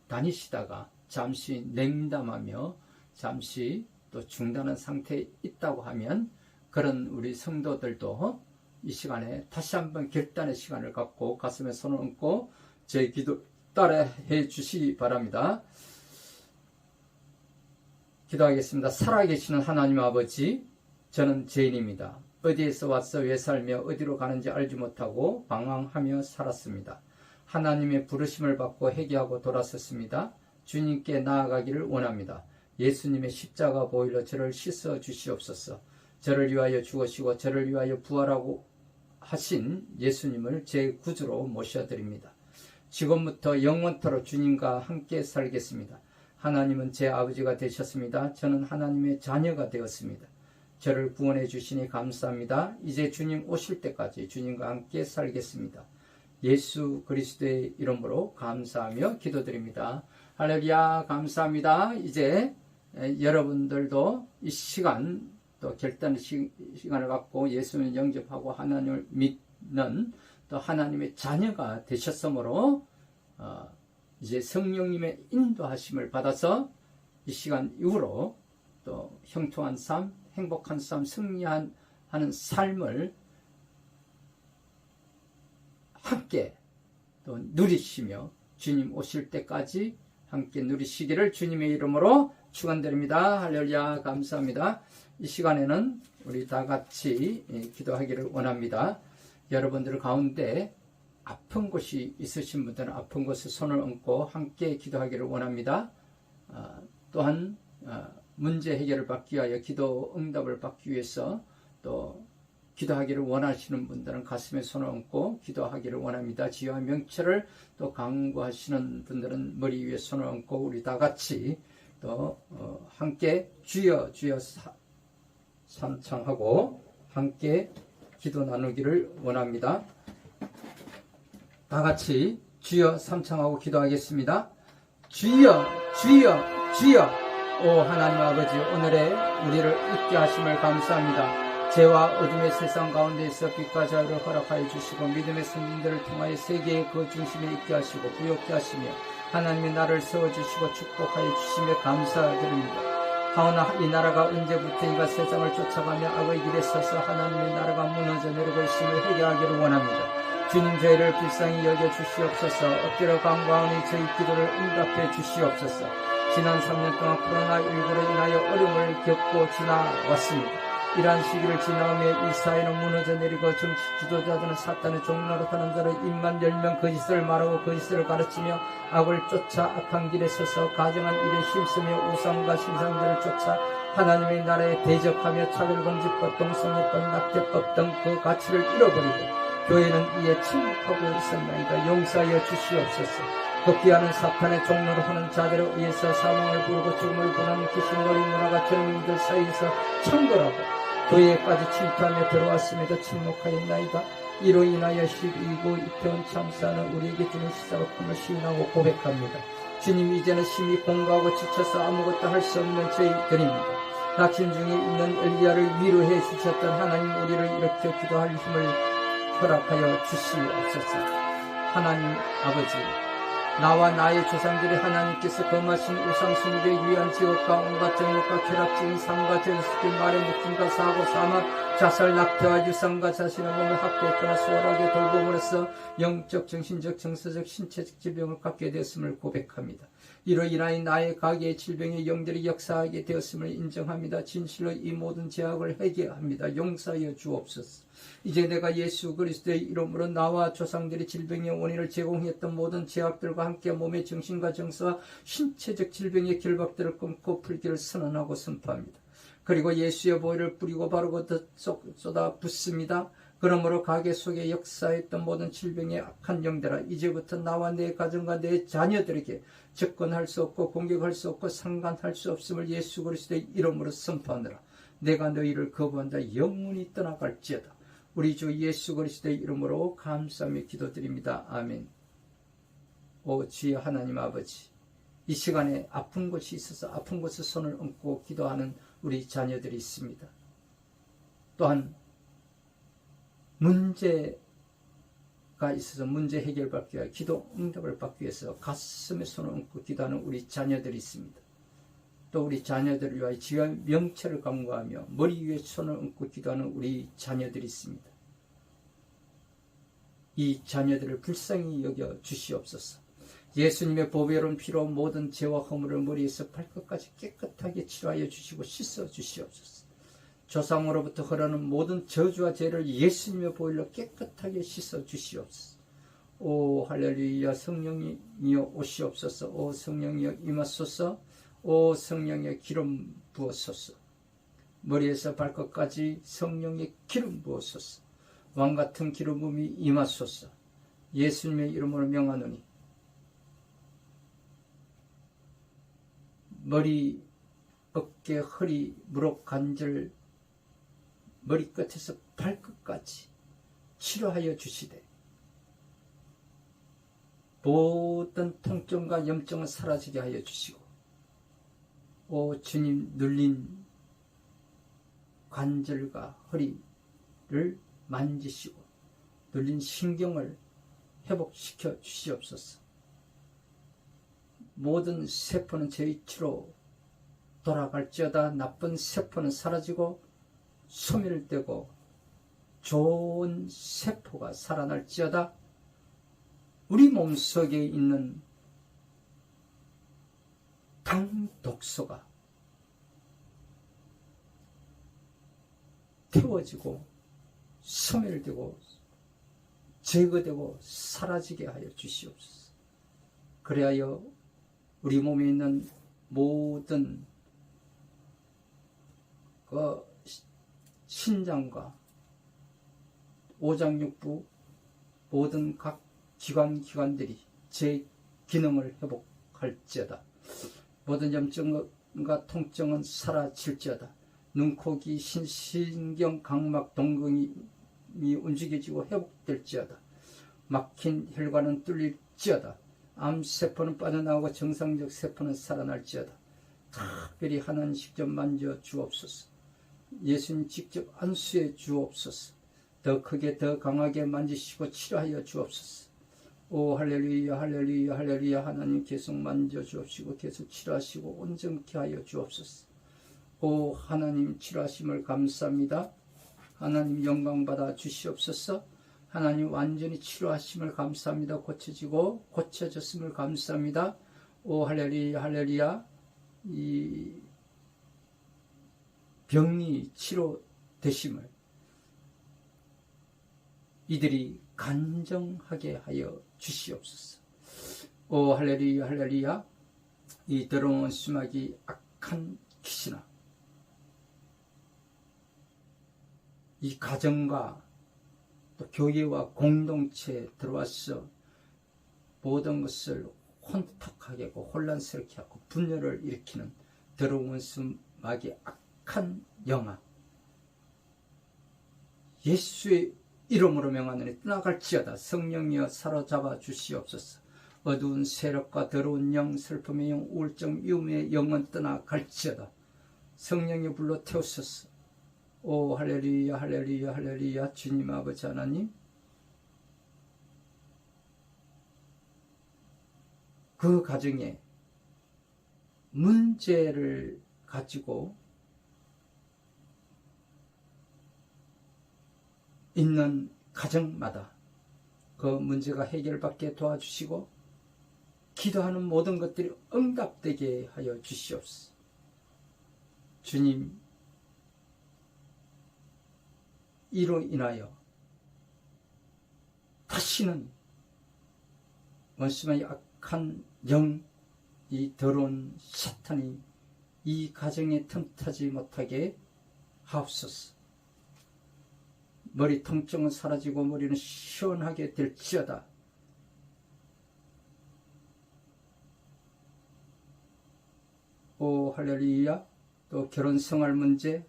다니시다가 잠시 냉담하며 잠시 또 중단한 상태에 있다고 하면 그런 우리 성도들도 이 시간에 다시 한번 결단의 시간을 갖고 가슴에 손을 얹고 제 기도 따라해 주시기 바랍니다. 기도하겠습니다. 살아계시는 하나님 아버지, 저는 죄인입니다. 어디에서 왔어 왜 살며 어디로 가는지 알지 못하고 방황하며 살았습니다. 하나님의 부르심을 받고 회개하고 돌아섰습니다. 주님께 나아가기를 원합니다. 예수님의 십자가 보혈로 저를 씻어 주시옵소서. 저를 위하여 죽으시고 저를 위하여 부활하고 하신 예수님을 제 구주로 모셔드립니다. 지금부터 영원토록 주님과 함께 살겠습니다. 하나님은 제 아버지가 되셨습니다. 저는 하나님의 자녀가 되었습니다. 저를 구원해 주시니 감사합니다. 이제 주님 오실 때까지 주님과 함께 살겠습니다. 예수 그리스도의 이름으로 감사하며 기도드립니다. 할렐루야, 감사합니다. 이제 여러분들도 이 시간 또 결단의 시간을 갖고 예수님을 영접하고 하나님을 믿는 또 하나님의 자녀가 되셨으므로 이제 성령님의 인도하심을 받아서 이 시간 이후로 또 형통한 삶, 행복한 삶, 승리하는 삶을 함께 또 누리시며 주님 오실 때까지 함께 누리시기를 주님의 이름으로 축원드립니다. 할렐루야, 감사합니다. 이 시간에는 우리 다 같이 기도하기를 원합니다. 여러분들 가운데 아픈 곳이 있으신 분들은 아픈 곳에 손을 얹고 함께 기도하기를 원합니다. 또한 문제 해결을 받기 위하여 기도 응답을 받기 위해서 또 기도하기를 원하시는 분들은 가슴에 손을 얹고 기도하기를 원합니다. 지혜와 명철을 또 강구하시는 분들은 머리 위에 손을 얹고 우리 다 같이 또 함께 주여 주여 삼창하고 함께 기도 나누기를 원합니다. 다 같이 주여 삼창하고 기도하겠습니다. 주여 주여 주여. 오 하나님 아버지, 오늘의 우리를 있게 하심을 감사합니다. 죄와 어둠의 세상 가운데에서 빛과 자유를 허락하여 주시고 믿음의 성인들을 통하여 세계의 그 중심에 있게 하시고 부욕케 하시며 하나님의 나라를 세워주시고 축복하여 주시며 감사드립니다. 하오나 이 나라가 언제부터인가 세상을 쫓아가며 악의 길에 서서 하나님의 나라가 무너져 내리고 있음을 회개하기를 원합니다. 주님, 저희를 불쌍히 여겨 주시옵소서. 엎드려 간구하오니 저희 기도를 응답해 주시옵소서. 지난 3년 동안 코로나19로 인하여 어려움을 겪고 지나왔습니다. 이러한 시기를 지나오며 이 사회는 무너져 내리고 정치 지도자들은 사탄의 종노릇하는 자로 입만 열면 거짓을 말하고 거짓을 가르치며 악을 쫓아 악한 길에 서서 가정한 일에 힘쓰며 우상과 신상들을 쫓아 하나님의 나라에 대적하며 차별금지법, 동성애법, 낙태법 등 그 가치를 잃어버리고 교회는 이에 침묵하고 있었나이다. 용서하여 주시옵소서. 급기야는 사탄의 종로를 하는 자들에 의해서 사망을 부르고 죽음을 부르는 귀신놀이 문화가 젊은이들 사이에서 창궐하고 교회까지 침투하며 들어왔음에도 침묵하였나이다. 이로 인하여 12구 이태원 참사는 우리에게 주는 시사가 큼을 시인하고 고백합니다. 주님, 이제는 심히 공고하고 지쳐서 아무것도 할 수 없는 저희들입니다. 낙심 중에 있는 엘리야를 위로해 주셨던 하나님, 우리를 일으켜 기도할 힘을 허락하여 주시옵소서. 하나님 아버지, 나와 나의 조상들이 하나님께서 범하신 우상숭배에 위한 지옥과 온갖 정욕과 쾌락적인 삶과 저주스킨 말의 묶임과 사고, 사망, 자살, 낙태와 유산과 자신의 몸을 학대했거나 수월하게 돌봄으로써 영적, 정신적, 정서적, 신체적 질병을 갖게 되었음을 고백합니다. 이로 인하여 나의 가계의 질병의 영들이 역사하게 되었음을 인정합니다. 진실로 이 모든 죄악을 회개합니다. 용서하여 주옵소서. 이제 내가 예수 그리스도의 이름으로 나와 조상들이 질병의 원인을 제공했던 모든 죄악들과 함께 몸의 정신과 정서와 신체적 질병의 결박들을 끊고 풀기를 선언하고 선포합니다. 그리고 예수의 보혈을 뿌리고 바르고 쏟아 붓습니다. 그러므로 가게 속에 역사했던 모든 질병의 악한 영들아, 이제부터 나와 내 가정과 내 자녀들에게 접근할 수 없고 공격할 수 없고 상관할 수 없음을 예수 그리스도의 이름으로 선포하느라 내가 너희를 거부한다. 영원히 떠나갈지어다. 우리 주 예수 그리스도의 이름으로 감사하며 기도드립니다. 아멘. 오 주의 하나님 아버지, 이 시간에 아픈 곳이 있어서 아픈 곳에 손을 얹고 기도하는 우리 자녀들이 있습니다. 또한 문제가 있어서 문제 해결받기 위해 기도 응답을 받기 위해서 가슴에 손을 얹고 기도하는 우리 자녀들이 있습니다. 또 우리 자녀들을 위하여 지혜와 명철을 간구하며 머리 위에 손을 얹고 기도하는 우리 자녀들이 있습니다. 이 자녀들을 불쌍히 여겨 주시옵소서. 예수님의 보배로운 피로 모든 죄와 허물을 머리에서 발끝까지 깨끗하게 치료하여 주시고 씻어 주시옵소서. 조상으로부터 흐르는 모든 저주와 죄를 예수님의 보혈로 깨끗하게 씻어 주시옵소서. 오 할렐루야. 성령이여 오시옵소서. 오 성령이여 임하소서. 오 성령의 기름 부어소서. 머리에서 발끝까지 성령의 기름 부어소서. 왕같은 기름 부음이 임하소서. 예수님의 이름으로 명하노니 머리, 어깨, 허리, 무릎, 관절, 머리끝에서 발끝까지 치료하여 주시되 모든 통증과 염증을 사라지게 하여 주시고, 오 주님, 눌린 관절과 허리를 만지시고 눌린 신경을 회복시켜 주시옵소서. 모든 세포는 저희 치로 돌아갈지어다. 나쁜 세포는 사라지고 소멸되고 좋은 세포가 살아날지어다. 우리 몸속에 있는 당독소가 태워지고 소멸되고 제거되고 사라지게 하여 주시옵소서. 그리하여 우리 몸에 있는 모든 신장과 오장육부 모든 각 기관들이 제 기능을 회복할지어다. 모든 염증과 통증은 사라질지어다. 눈, 코, 귀, 신경, 각막, 동공이 움직여지고 회복될지어다. 막힌 혈관은 뚫릴지어다. 암세포는 빠져나오고 정상적 세포는 살아날지어다. 특별히 하나님 직접 만져 주옵소서. 예수님 직접 안수해 주옵소서. 더 크게 더 강하게 만지시고 치료하여 주옵소서. 오 할렐루야 할렐루야 할렐루야. 하나님 계속 만져 주옵시고 계속 치료하시고 온전케 하여 주옵소서. 오 하나님 치료하심을 감사합니다. 하나님 영광 받아 주시옵소서. 하나님 완전히 치료하심을 감사합니다. 고쳐지고 고쳐졌음을 감사합니다. 오 할렐루야 할렐루야. 이 병이 치료되심을 이들이 간정하게 하여 주시옵소서. 오 할렐루야 할렐루야. 이 더러운 수막이 악한 귀신아, 이 가정과 또 교회와 공동체에 들어와서 모든 것을 혼탁하게 하고 혼란스럽게 하고 분열을 일으키는 더러운 수막이 악한 영아, 예수의 이름으로 명하노니 떠나갈지어다. 성령이여 사로잡아 주시옵소서. 어두운 세력과 더러운 영, 슬픔의 영, 우울증, 미움의 영은 떠나갈지어다. 성령이 불러 태우소서. 오 할렐루야 할렐루야 할렐루야. 주님 아버지 하나님, 그 가정에 문제를 가지고 있는 가정마다 그 문제가 해결받게 도와주시고 기도하는 모든 것들이 응답되게 하여 주시옵소서. 주님, 이로 인하여 다시는 원수의 악한 영, 이 더러운 사탄이 이 가정에 틈타지 못하게 하옵소서. 머리 통증은 사라지고 머리는 시원하게 될지어다. 오 할렐루야. 또 결혼 생활 문제,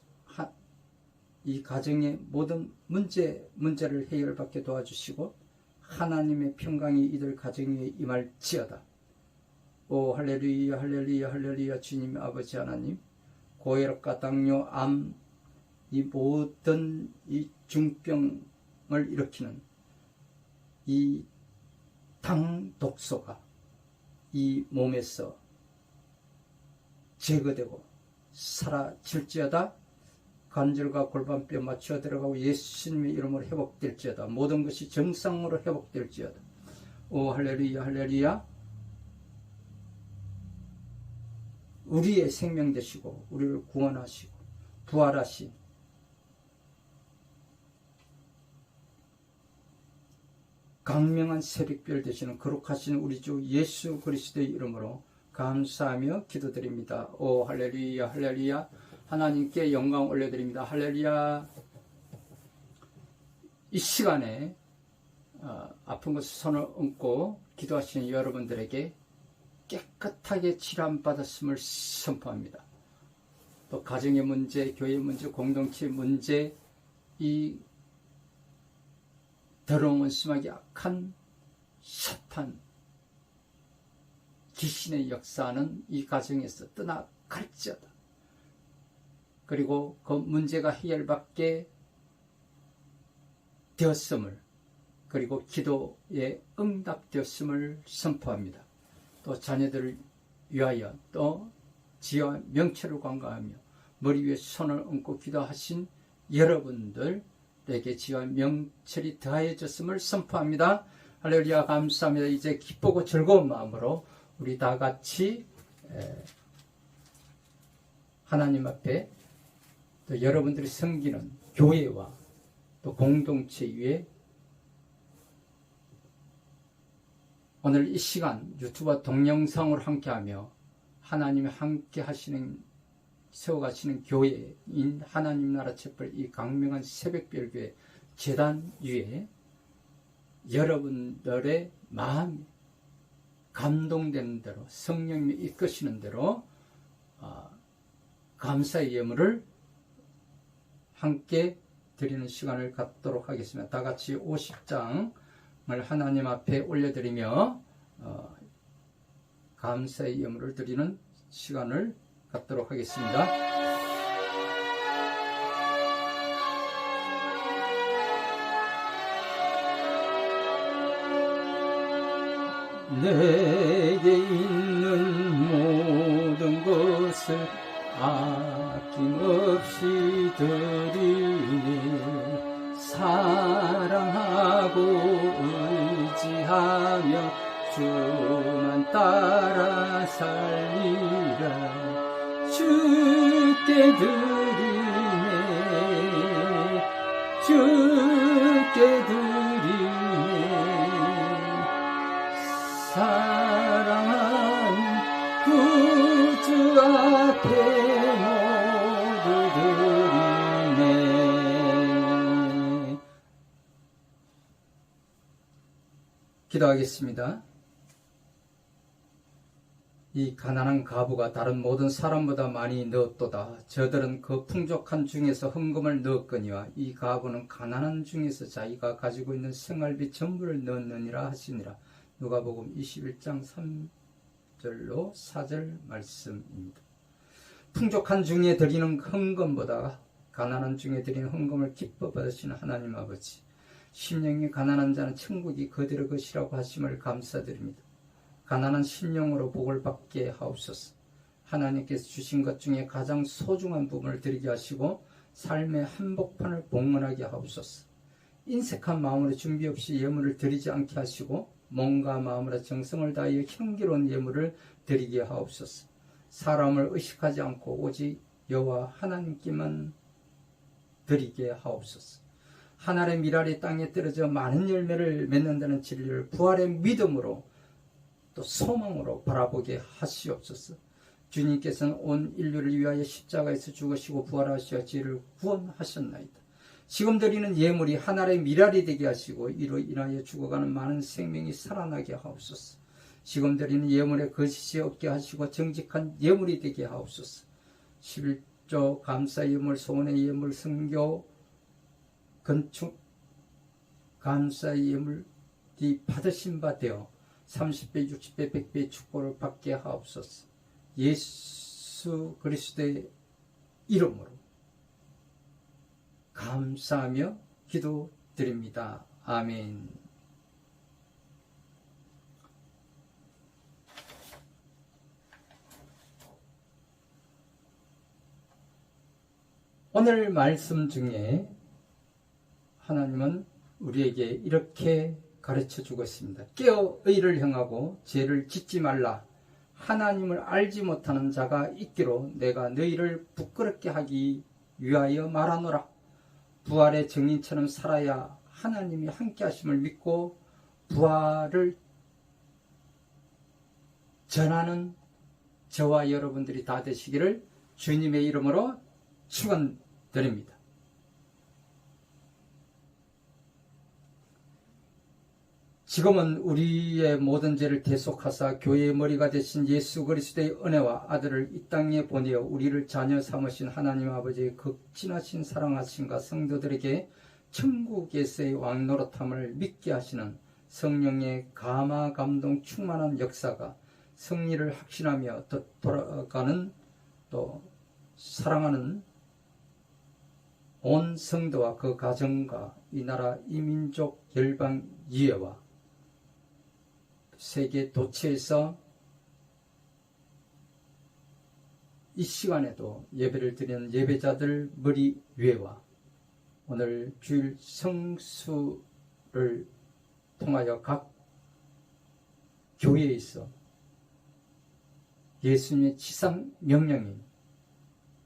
이 가정의 모든 문제를 해결받게 도와주시고 하나님의 평강이 이들 가정 위에 임할지어다. 오 할렐루야 할렐루야 할렐루야. 주님 아버지 하나님, 고혈압과 당뇨, 암, 이 모든 이 중병을 일으키는 이 당 독소가 이 몸에서 제거되고 사라질지어다. 관절과 골반뼈 맞춰 들어가고 예수님의 이름으로 회복될지어다. 모든 것이 정상으로 회복될지어다. 오 할렐루야 할렐루야. 우리의 생명 되시고 우리를 구원하시고 부활하신 강명한 새벽별 되시는 거룩하신 우리 주 예수 그리스도의 이름으로 감사하며 기도드립니다. 오 할렐루야 할렐루야. 하나님께 영광 올려드립니다. 할렐루야. 이 시간에 아픈 곳에 손을 얹고 기도하시는 여러분들에게 깨끗하게 치료받았음을 선포합니다. 또 가정의 문제, 교회 문제, 공동체 문제, 이 더러운 심하게 악한 사탄 귀신의 역사는 이 가정에서 떠나갈지어다. 그리고 그 문제가 해결받게 되었음을, 그리고 기도에 응답되었음을 선포합니다. 또 자녀들을 위하여 또 지와 명철을 관가하며 머리 위에 손을 얹고 기도하신 여러분들에게 지와 명철이 더하여졌음을 선포합니다. 할렐루야. 감사합니다. 이제 기쁘고 즐거운 마음으로 우리 다 같이 하나님 앞에 또 여러분들이 섬기는 교회와 또 공동체 위에 오늘 이 시간 유튜브 동영상으로 함께하며 하나님이 함께 하시는 세워가시는 교회인 하나님 나라 촛불 이 강명한 새벽별교회 재단 위에 여러분들의 마음이 감동되는 대로 성령님이 이끄시는 대로 감사의 예물을 함께 드리는 시간을 갖도록 하겠습니다. 다 같이 50장을 하나님 앞에 올려드리며 감사의 예물을 드리는 시간을 갖도록 하겠습니다. 내게 있는 모든 것을 아낌없이 드리니 사랑하고 의지하며 주만 따라 살리라. 주께 드리네 주께 드리네 사랑한 구주 앞에 모두 드리네. 기도하겠습니다. 이 가난한 과부가 다른 모든 사람보다 많이 넣었도다. 저들은 그 풍족한 중에서 헌금을 넣었거니와 이 과부는 가난한 중에서 자기가 가지고 있는 생활비 전부를 넣었느니라 하시니라. 누가복음 21장 3절로 4절 말씀입니다. 풍족한 중에 드리는 헌금보다 가난한 중에 드리는 헌금을 기뻐 받으시는 하나님 아버지, 심령이 가난한 자는 천국이 그대로 것이라고 하심을 감사드립니다. 가난한 심령으로 복을 받게 하옵소서. 하나님께서 주신 것 중에 가장 소중한 부분을 드리게 하시고 삶의 한복판을 봉헌하게 하옵소서. 인색한 마음으로 준비 없이 예물을 드리지 않게 하시고 몸과 마음으로 정성을 다하여 향기로운 예물을 드리게 하옵소서. 사람을 의식하지 않고 오직 여호와 하나님께만 드리게 하옵소서. 하늘의 밀알이 땅에 떨어져 많은 열매를 맺는다는 진리를 부활의 믿음으로 또 소망으로 바라보게 하시옵소서. 주님께서는 온 인류를 위하여 십자가에서 죽으시고 부활하시어 죄를 구원하셨나이다. 지금 드리는 예물이 하늘의 밀알이 되게 하시고 이로 인하여 죽어가는 많은 생명이 살아나게 하옵소서. 지금 드리는 예물에 거짓이 없게 하시고 정직한 예물이 되게 하옵소서. 11조 감사 예물, 소원의 예물, 선교, 건축 감사 예물이 받으신 바 되어 30배, 60배, 100배의 축복을 받게 하옵소서. 예수 그리스도의 이름으로 감사하며 기도드립니다. 아멘. 오늘 말씀 중에 하나님은 우리에게 이렇게 가르쳐 주고 있습니다. 깨어 의를 행하고 죄를 짓지 말라. 하나님을 알지 못하는 자가 있기로 내가 너희를 부끄럽게 하기 위하여 말하노라. 부활의 증인처럼 살아야 하나님이 함께 하심을 믿고 부활을 전하는 저와 여러분들이 다 되시기를 주님의 이름으로 축원드립니다. 지금은 우리의 모든 죄를 대속하사 교회의 머리가 되신 예수 그리스도의 은혜와 아들을 이 땅에 보내어 우리를 자녀 삼으신 하나님 아버지의 극진하신 사랑하심과 성도들에게 천국에서의 왕노릇함을 믿게 하시는 성령의 감화 감동 충만한 역사가 승리를 확신하며 또 돌아가는 또 사랑하는 온 성도와 그 가정과 이 나라 이 민족 열방 이해와 세계 도처에서 이 시간에도 예배를 드리는 예배자들 머리 위에와 오늘 주일 성수를 통하여 각 교회에 있어 예수님의 지상 명령인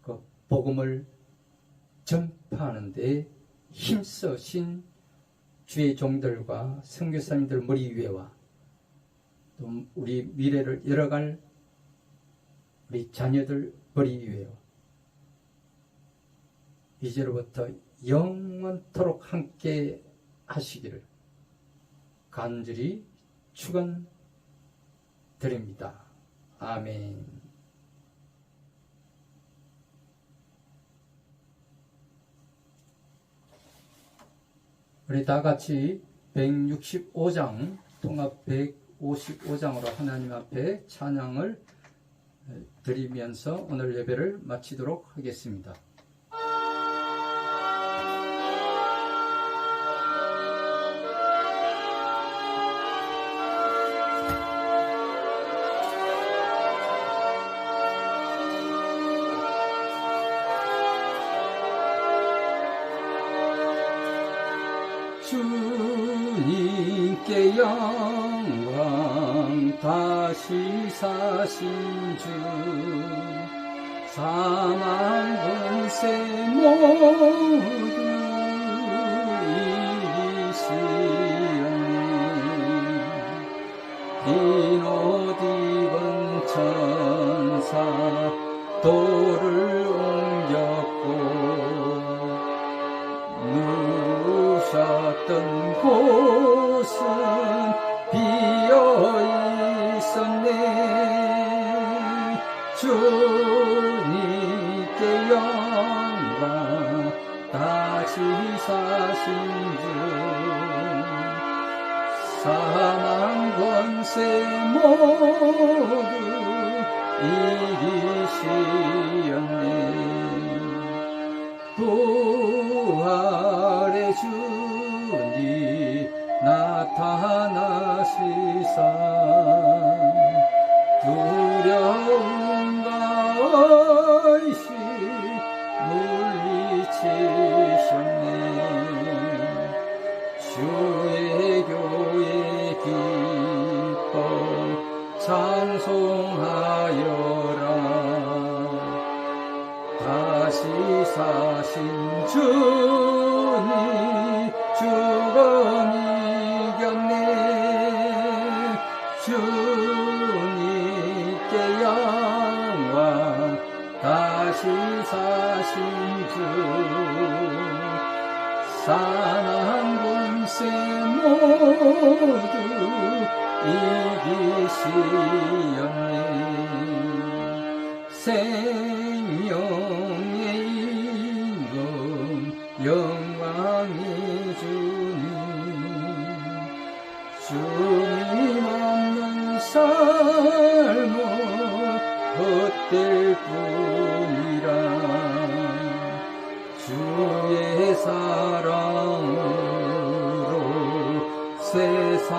그 복음을 전파하는 데 힘쓰신 주의 종들과 선교사님들 머리 위에와 또 우리 미래를 열어갈 우리 자녀들 머리 위에와 이제로부터 영원토록 함께 하시기를 간절히 축원드립니다. 아멘. 우리 다 같이 165장 통합 155장으로 하나님 앞에 찬양을 드리면서 오늘 예배를 마치도록 하겠습니다. 주님께 영광 다시 사신 주 사망 권세 모두 이기시네 흰 옷 입은 천사 돌을 옮겼고 누우셨던 곳은 비어 있었네 주님께 영광 다시 사신 주 사망 권세 모두 이기시었네 나타나시사 두려움과 의심 물리치셨네. 주의 교회 기뻐 찬송하여라. 다시 사신 주니 죽어 이겼네. 주님께 영광. 다시 사신 주 사망 권세 모두 이기시었네. 생명의 임금 영광의 주님. 주님 없는 삶은 헛될 뿐이라. 주의 사랑으로 세상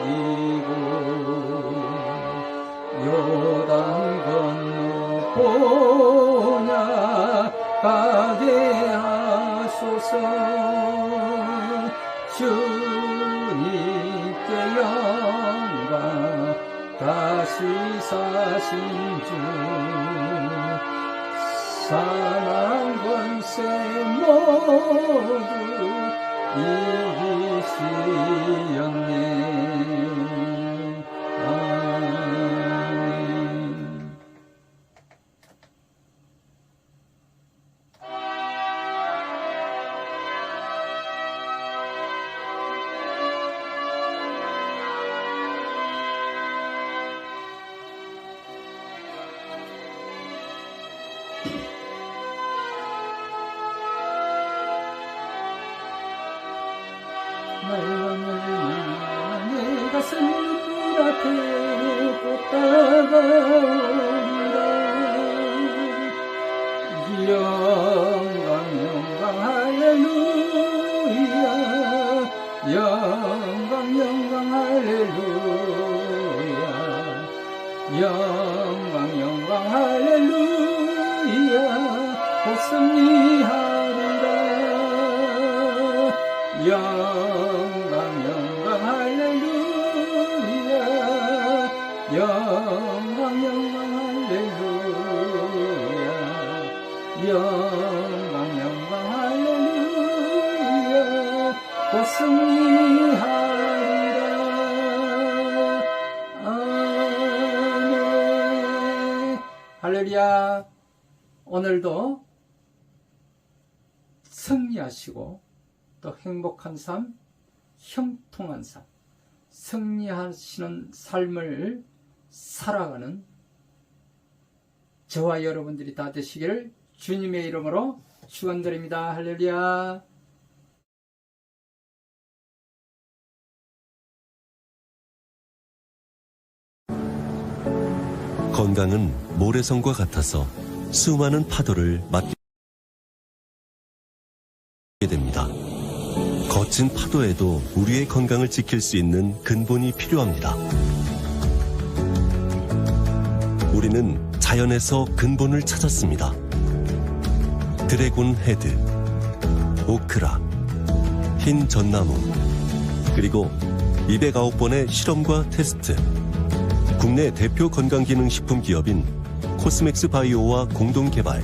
이기고 요단 건너 보냐 가게 하소서. 주님께 영광. 다시 사신 주 사망 권세 모두 이기시었네. 내 가슴 눈물 앞에 꽂다가오리라. 영광 영광 할렐루야. 영광 영광 할렐루야. 영광 영광 할렐루야. 곧 승리하리라. 영광 영광 할렐루야. 영광 영광 할렐루야. 영광 영광 할렐루야. 곧 승리하리라. 아멘. 할렐루야. 오늘도 승리하시고 또 행복한 삶, 형통한 삶, 승리하시는 삶을 살아가는 저와 여러분들이 다 되시기를 주님의 이름으로 축원드립니다. 할렐루야. 건강은 모래성과 같아서 수많은 파도를 맞게 됩니다. 거친 파도에도 우리의 건강을 지킬 수 있는 근본이 필요합니다. 우리는 자연에서 근본을 찾았습니다. 드래곤 헤드, 오크라, 흰 전나무, 그리고 209번의 실험과 테스트. 국내 대표 건강기능식품 기업인 코스맥스 바이오와 공동 개발.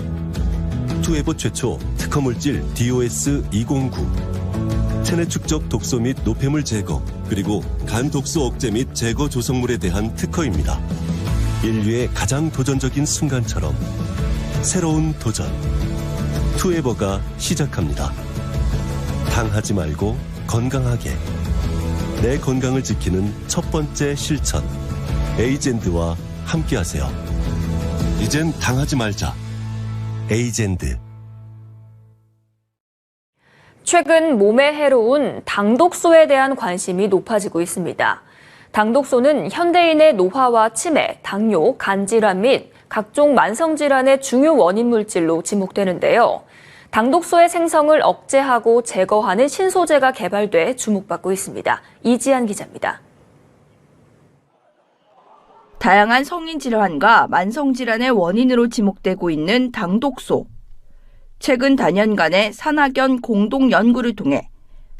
투에버 최초 특허물질 DOS209. 체내 축적 독소 및 노폐물 제거, 그리고 간 독소 억제 및 제거 조성물에 대한 특허입니다. 인류의 가장 도전적인 순간처럼 새로운 도전. 투에버가 시작합니다. 당하지 말고 건강하게. 내 건강을 지키는 첫 번째 실천. 에이젠드와 함께하세요. 이젠 당하지 말자. 에이젠드. 최근 몸에 해로운 당독소에 대한 관심이 높아지고 있습니다. 당독소는 현대인의 노화와 치매, 당뇨, 간질환 및 각종 만성질환의 중요 원인 물질로 지목되는데요. 당독소의 생성을 억제하고 제거하는 신소재가 개발돼 주목받고 있습니다. 이지한 기자입니다. 다양한 성인 질환과 만성 질환의 원인으로 지목되고 있는 당독소. 최근 단연간의 산학연 공동 연구를 통해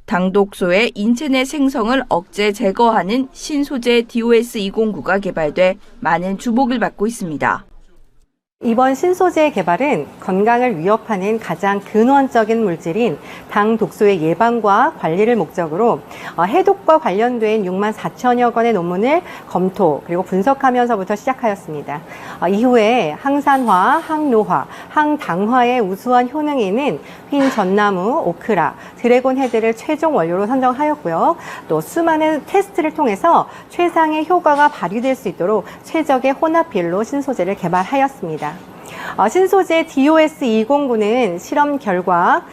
당독소의 인체 내 생성을 억제 제거하는 신소재 DOS209가 개발돼 많은 주목을 받고 있습니다. 이번 신소재의 개발은 건강을 위협하는 가장 근원적인 물질인 당독소의 예방과 관리를 목적으로 해독과 관련된 6만 4천여 건의 논문을 검토 그리고 분석하면서부터 시작하였습니다. 이후에 항산화, 항노화, 항당화의 우수한 효능이 있는 흰 전나무, 오크라, 드래곤 헤드를 최종 원료로 선정하였고요. 또 수많은 테스트를 통해서 최상의 효과가 발휘될 수 있도록 최적의 혼합비율로 신소재를 개발하였습니다. 신소재 DOS209는 실험 결과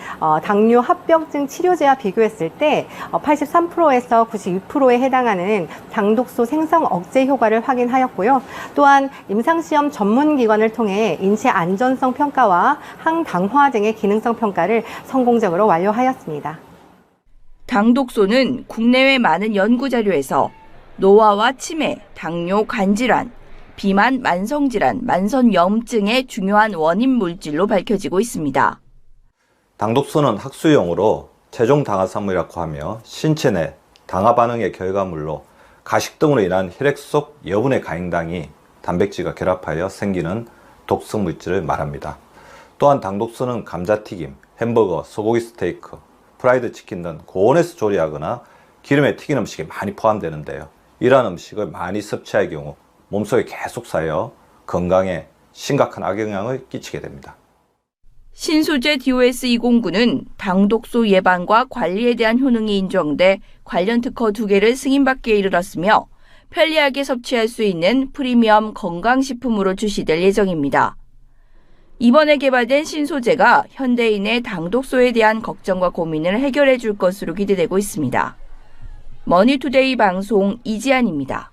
당뇨 합병증 치료제와 비교했을 때 83%에서 92%에 해당하는 당독소 생성 억제 효과를 확인하였고요. 또한 임상시험 전문기관을 통해 인체 안전성 평가와 항당화 등의 기능성 평가를 성공적으로 완료하였습니다. 당독소는 국내외 많은 연구자료에서 노화와 치매, 당뇨, 간질환, 비만, 만성질환, 만성염증의 중요한 원인 물질로 밝혀지고 있습니다. 당독소는 학술용어로 최종 당화산물이라고 하며 신체 내 당화 반응의 결과물로 가식 등으로 인한 혈액 속 여분의 가행당이 단백질과 결합하여 생기는 독성 물질을 말합니다. 또한 당독소는 감자튀김, 햄버거, 소고기 스테이크, 프라이드 치킨 등 고온에서 조리하거나 기름에 튀긴 음식에 많이 포함되는데요. 이러한 음식을 많이 섭취할 경우 몸속에 계속 쌓여 건강에 심각한 악영향을 끼치게 됩니다. 신소재 DOS209는 당독소 예방과 관리에 대한 효능이 인정돼 관련 특허 2개를 승인받기에 이르렀으며 편리하게 섭취할 수 있는 프리미엄 건강식품으로 출시될 예정입니다. 이번에 개발된 신소재가 현대인의 당독소에 대한 걱정과 고민을 해결해 줄 것으로 기대되고 있습니다. 머니투데이 방송 이지안입니다.